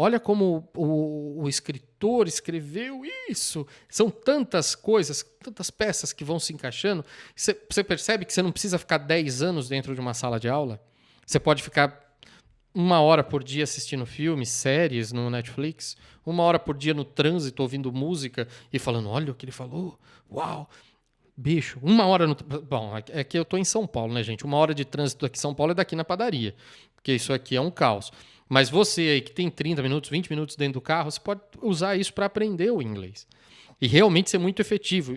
olha como o escritor escreveu isso. São tantas coisas, tantas peças que vão se encaixando. Você percebe que você não precisa ficar 10 anos dentro de uma sala de aula? Você pode ficar 1 hora por dia assistindo filmes, séries no Netflix, 1 hora por dia no trânsito ouvindo música e falando, olha o que ele falou, uau. Bicho, 1 hora no... Bom, é que eu tô em São Paulo, né, gente? 1 hora de trânsito aqui em São Paulo é daqui na padaria, porque isso aqui é um caos. Mas você aí que tem 30 minutos, 20 minutos dentro do carro, você pode usar isso para aprender o inglês. E realmente ser muito efetivo.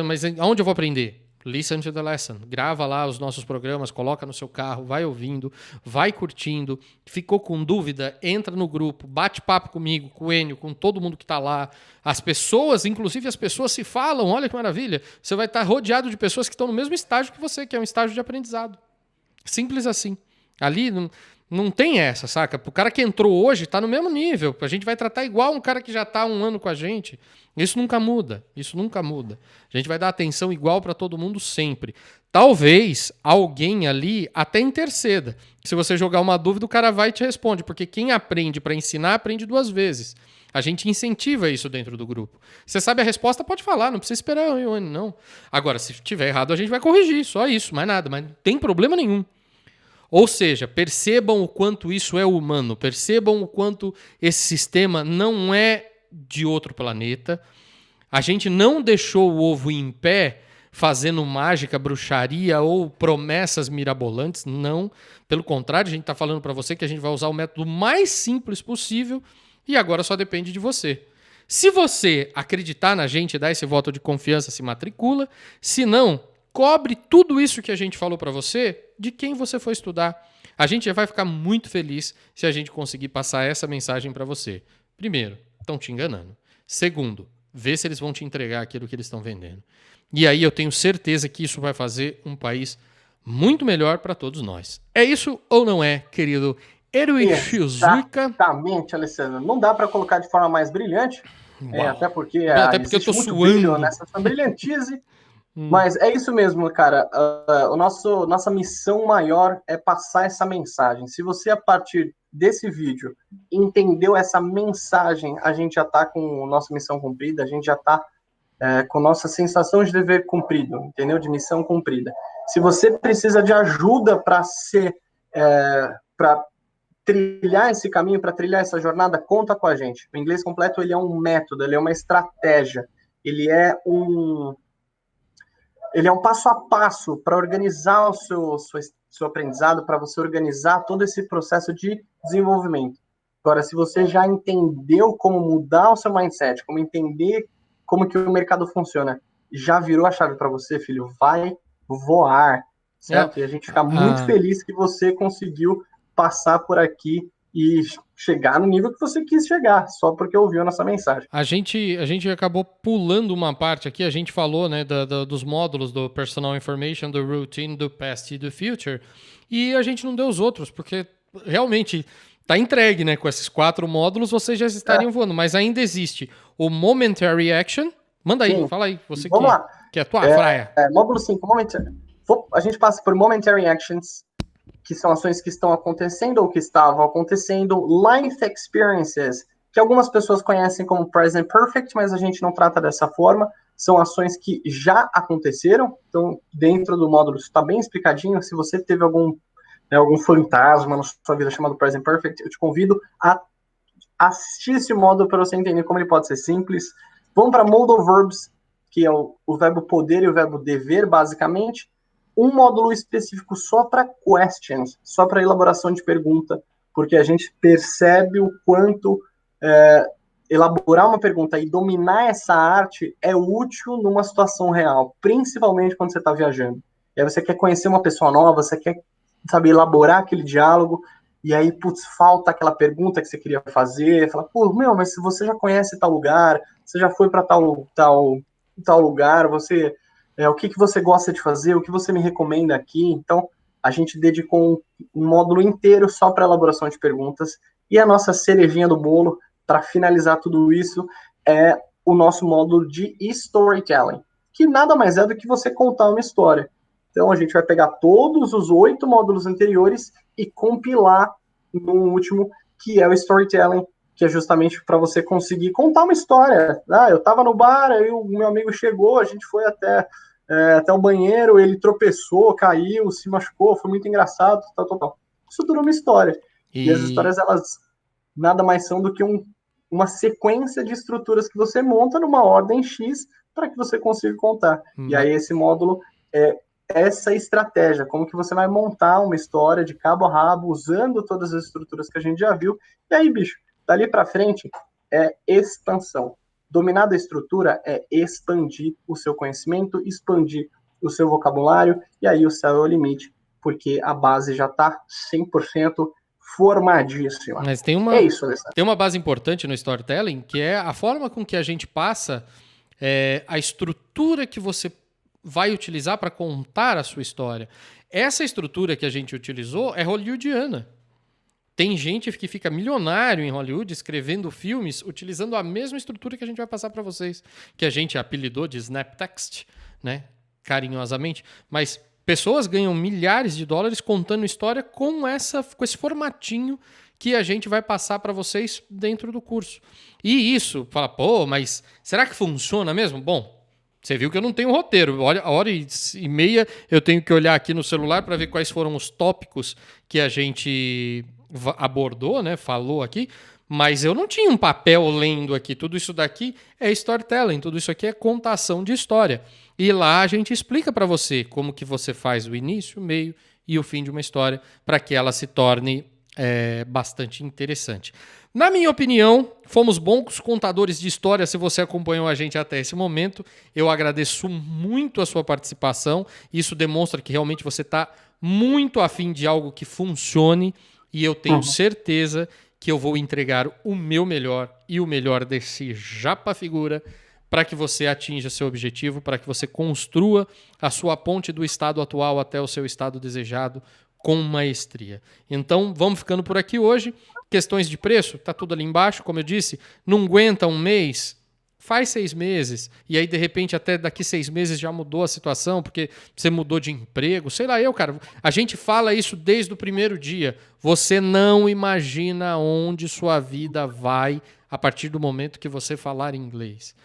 Mas aonde eu vou aprender? Listen to the lesson. Grava lá os nossos programas, coloca no seu carro, vai ouvindo, vai curtindo. Ficou com dúvida? Entra no grupo, bate papo comigo, com o Enio, com todo mundo que está lá. As pessoas, inclusive as pessoas se falam, olha que maravilha. Você vai estar rodeado de pessoas que estão no mesmo estágio que você, que é um estágio de aprendizado. Simples assim. Ali não tem essa, saca? O cara que entrou hoje está no mesmo nível. A gente vai tratar igual um cara que já está há 1 ano com a gente. Isso nunca muda. Isso nunca muda. A gente vai dar atenção igual para todo mundo sempre. Talvez alguém ali até interceda. Se você jogar uma dúvida, o cara vai e te responde. Porque quem aprende para ensinar, aprende 2 vezes. A gente incentiva isso dentro do grupo. Você sabe a resposta, pode falar. Não precisa esperar um ano, não. Agora, se tiver errado, a gente vai corrigir. Só isso, mais nada. Mas não tem problema nenhum. Ou seja, percebam o quanto isso é humano, percebam o quanto esse sistema não é de outro planeta. A gente não deixou o ovo em pé fazendo mágica, bruxaria ou promessas mirabolantes, não. Pelo contrário, a gente está falando para você que a gente vai usar o método mais simples possível e agora só depende de você. Se você acreditar na gente, dar esse voto de confiança, se matricula. Se não, cobre tudo isso que a gente falou para você de quem você foi estudar. A gente já vai ficar muito feliz se a gente conseguir passar essa mensagem para você. Primeiro, estão te enganando. Segundo, vê se eles vão te entregar aquilo que eles estão vendendo. E aí eu tenho certeza que isso vai fazer um país muito melhor para todos nós. É isso ou não é, querido Erwin Shizuka? Exatamente, Alessandro. Não dá para colocar de forma mais brilhante, até porque eu tô muito suando brilho nessa brilhantice. Mas é isso mesmo, cara. Nossa missão maior é passar essa mensagem. Se você, a partir desse vídeo, entendeu essa mensagem, a gente já está com nossa missão cumprida, a gente já está com nossa sensação de dever cumprido, entendeu? De missão cumprida. Se você precisa de ajuda para trilhar esse caminho, para trilhar essa jornada, conta com a gente. O Inglês Completo, ele é um método, ele é uma estratégia, ele é um passo a passo para organizar o seu aprendizado, para você organizar todo esse processo de desenvolvimento. Agora, se você já entendeu como mudar o seu mindset, como entender como que o mercado funciona, já virou a chave para você, filho, vai voar, certo? E a gente fica muito feliz que você conseguiu passar por aqui e chegar no nível que você quis chegar, só porque ouviu a nossa mensagem. A gente acabou pulando uma parte aqui, a gente falou, né, dos módulos do Personal Information, do Routine, do Past e do Future, e a gente não deu os outros, porque realmente tá entregue, né, com esses 4 módulos, vocês já estariam voando, mas ainda existe o Momentary Action. Manda aí, fala aí, você que é a tua praia. Módulo 5, a gente passa por Momentary Actions, que são ações que estão acontecendo ou que estavam acontecendo, Life Experiences, que algumas pessoas conhecem como Present Perfect, mas a gente não trata dessa forma, são ações que já aconteceram, então dentro do módulo isso está bem explicadinho. Se você teve algum fantasma na sua vida chamado Present Perfect, eu te convido a assistir esse módulo para você entender como ele pode ser simples. Vamos para Modal Verbs, que é o verbo poder e o verbo dever, basicamente. Um módulo específico só para questions, só para elaboração de pergunta, porque a gente percebe o quanto elaborar uma pergunta e dominar essa arte é útil numa situação real, principalmente quando você está viajando. E aí você quer conhecer uma pessoa nova, você quer, sabe, elaborar aquele diálogo, e aí, falta aquela pergunta que você queria fazer, fala, mas se você já conhece tal lugar, você já foi para tal lugar, o que você gosta de fazer, o que você me recomenda aqui. Então, a gente dedicou um módulo inteiro só para elaboração de perguntas, e a nossa cerejinha do bolo, para finalizar tudo isso, é o nosso módulo de storytelling, que nada mais é do que você contar uma história. Então, a gente vai pegar todos os 8 módulos anteriores e compilar no último que é o storytelling, que é justamente para você conseguir contar uma história. Eu estava no bar, aí o meu amigo chegou, a gente foi até o banheiro, ele tropeçou, caiu, se machucou, foi muito engraçado, tal. Isso tudo é uma história. E as histórias, elas nada mais são do que uma sequência de estruturas que você monta numa ordem X para que você consiga contar. E aí esse módulo é essa estratégia, como que você vai montar uma história de cabo a rabo, usando todas as estruturas que a gente já viu. E aí, bicho, dali para frente é expansão. Dominar a estrutura é expandir o seu conhecimento, expandir o seu vocabulário, e aí o céu é o limite, porque a base já está 100% formadíssima. Mas tem uma base importante no storytelling, que é a forma com que a gente passa a estrutura que você vai utilizar para contar a sua história. Essa estrutura que a gente utilizou é hollywoodiana. Tem gente que fica milionário em Hollywood escrevendo filmes utilizando a mesma estrutura que a gente vai passar para vocês, que a gente apelidou de Snaptext, né, carinhosamente, mas pessoas ganham milhares de dólares contando história com esse formatinho que a gente vai passar para vocês dentro do curso. E isso, fala, pô, mas será que funciona mesmo? Bom, você viu que eu não tenho roteiro. A hora e meia eu tenho que olhar aqui no celular para ver quais foram os tópicos que a gente abordou, né? Falou aqui. Mas eu não tinha um papel lendo aqui. Tudo isso daqui é storytelling. Tudo isso aqui é contação de história. E lá a gente explica para você como que você faz o início, o meio e o fim de uma história para que ela se torne bastante interessante. Na minha opinião, fomos bons contadores de história. Se você acompanhou a gente até esse momento, eu agradeço muito a sua participação. Isso demonstra que realmente você está muito afim de algo que funcione e eu tenho certeza que eu vou entregar o meu melhor e o melhor desse Japa Figura para que você atinja seu objetivo, para que você construa a sua ponte do estado atual até o seu estado desejado com maestria. Então, vamos ficando por aqui hoje. Questões de preço, tá tudo ali embaixo, como eu disse, não aguenta um mês, faz 6 meses, e aí de repente até daqui 6 meses já mudou a situação, porque você mudou de emprego, sei lá cara, a gente fala isso desde o primeiro dia, você não imagina onde sua vida vai a partir do momento que você falar inglês.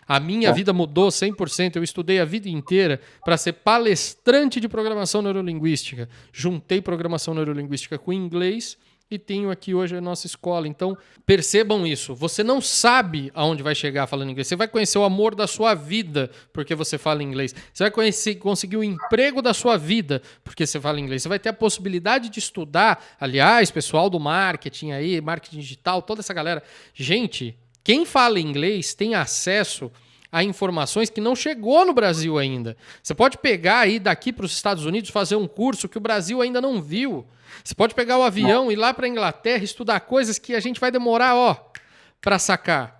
A minha vida mudou 100%. Eu estudei a vida inteira para ser palestrante de programação neurolinguística. Juntei programação neurolinguística com inglês e tenho aqui hoje a nossa escola. Então, percebam isso. Você não sabe aonde vai chegar falando inglês. Você vai conhecer o amor da sua vida porque você fala inglês. Você vai conseguir o emprego da sua vida porque você fala inglês. Você vai ter a possibilidade de estudar. Aliás, pessoal do marketing aí, marketing digital, toda essa galera. Gente, quem fala inglês tem acesso a informações que não chegou no Brasil ainda. Você pode pegar aí daqui para os Estados Unidos, fazer um curso que o Brasil ainda não viu. Você pode pegar o avião e ir lá para a Inglaterra estudar coisas que a gente vai demorar para sacar.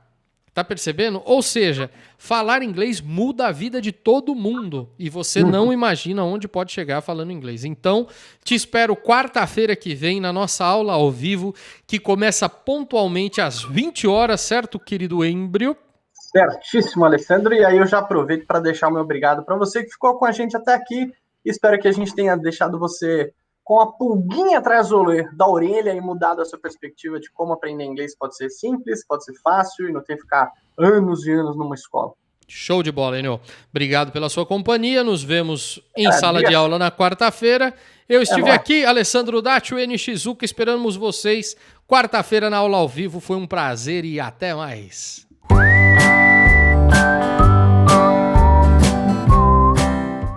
Tá percebendo? Ou seja, falar inglês muda a vida de todo mundo e você não imagina onde pode chegar falando inglês. Então, te espero quarta-feira que vem na nossa aula ao vivo, que começa pontualmente às 20 horas, certo, querido Embrio? Certíssimo, Alessandro. E aí eu já aproveito para deixar o meu obrigado para você que ficou com a gente até aqui. Espero que a gente tenha deixado você com a pulguinha atrás da orelha e mudado a sua perspectiva de como aprender inglês pode ser simples, pode ser fácil e não tem que ficar anos e anos numa escola. Show de bola, Enio. Obrigado pela sua companhia. Nos vemos em sala de aula na quarta-feira. Eu estive aqui, Alessandro Datti, o NX Zucca, esperamos vocês quarta-feira na aula ao vivo. Foi um prazer e até mais.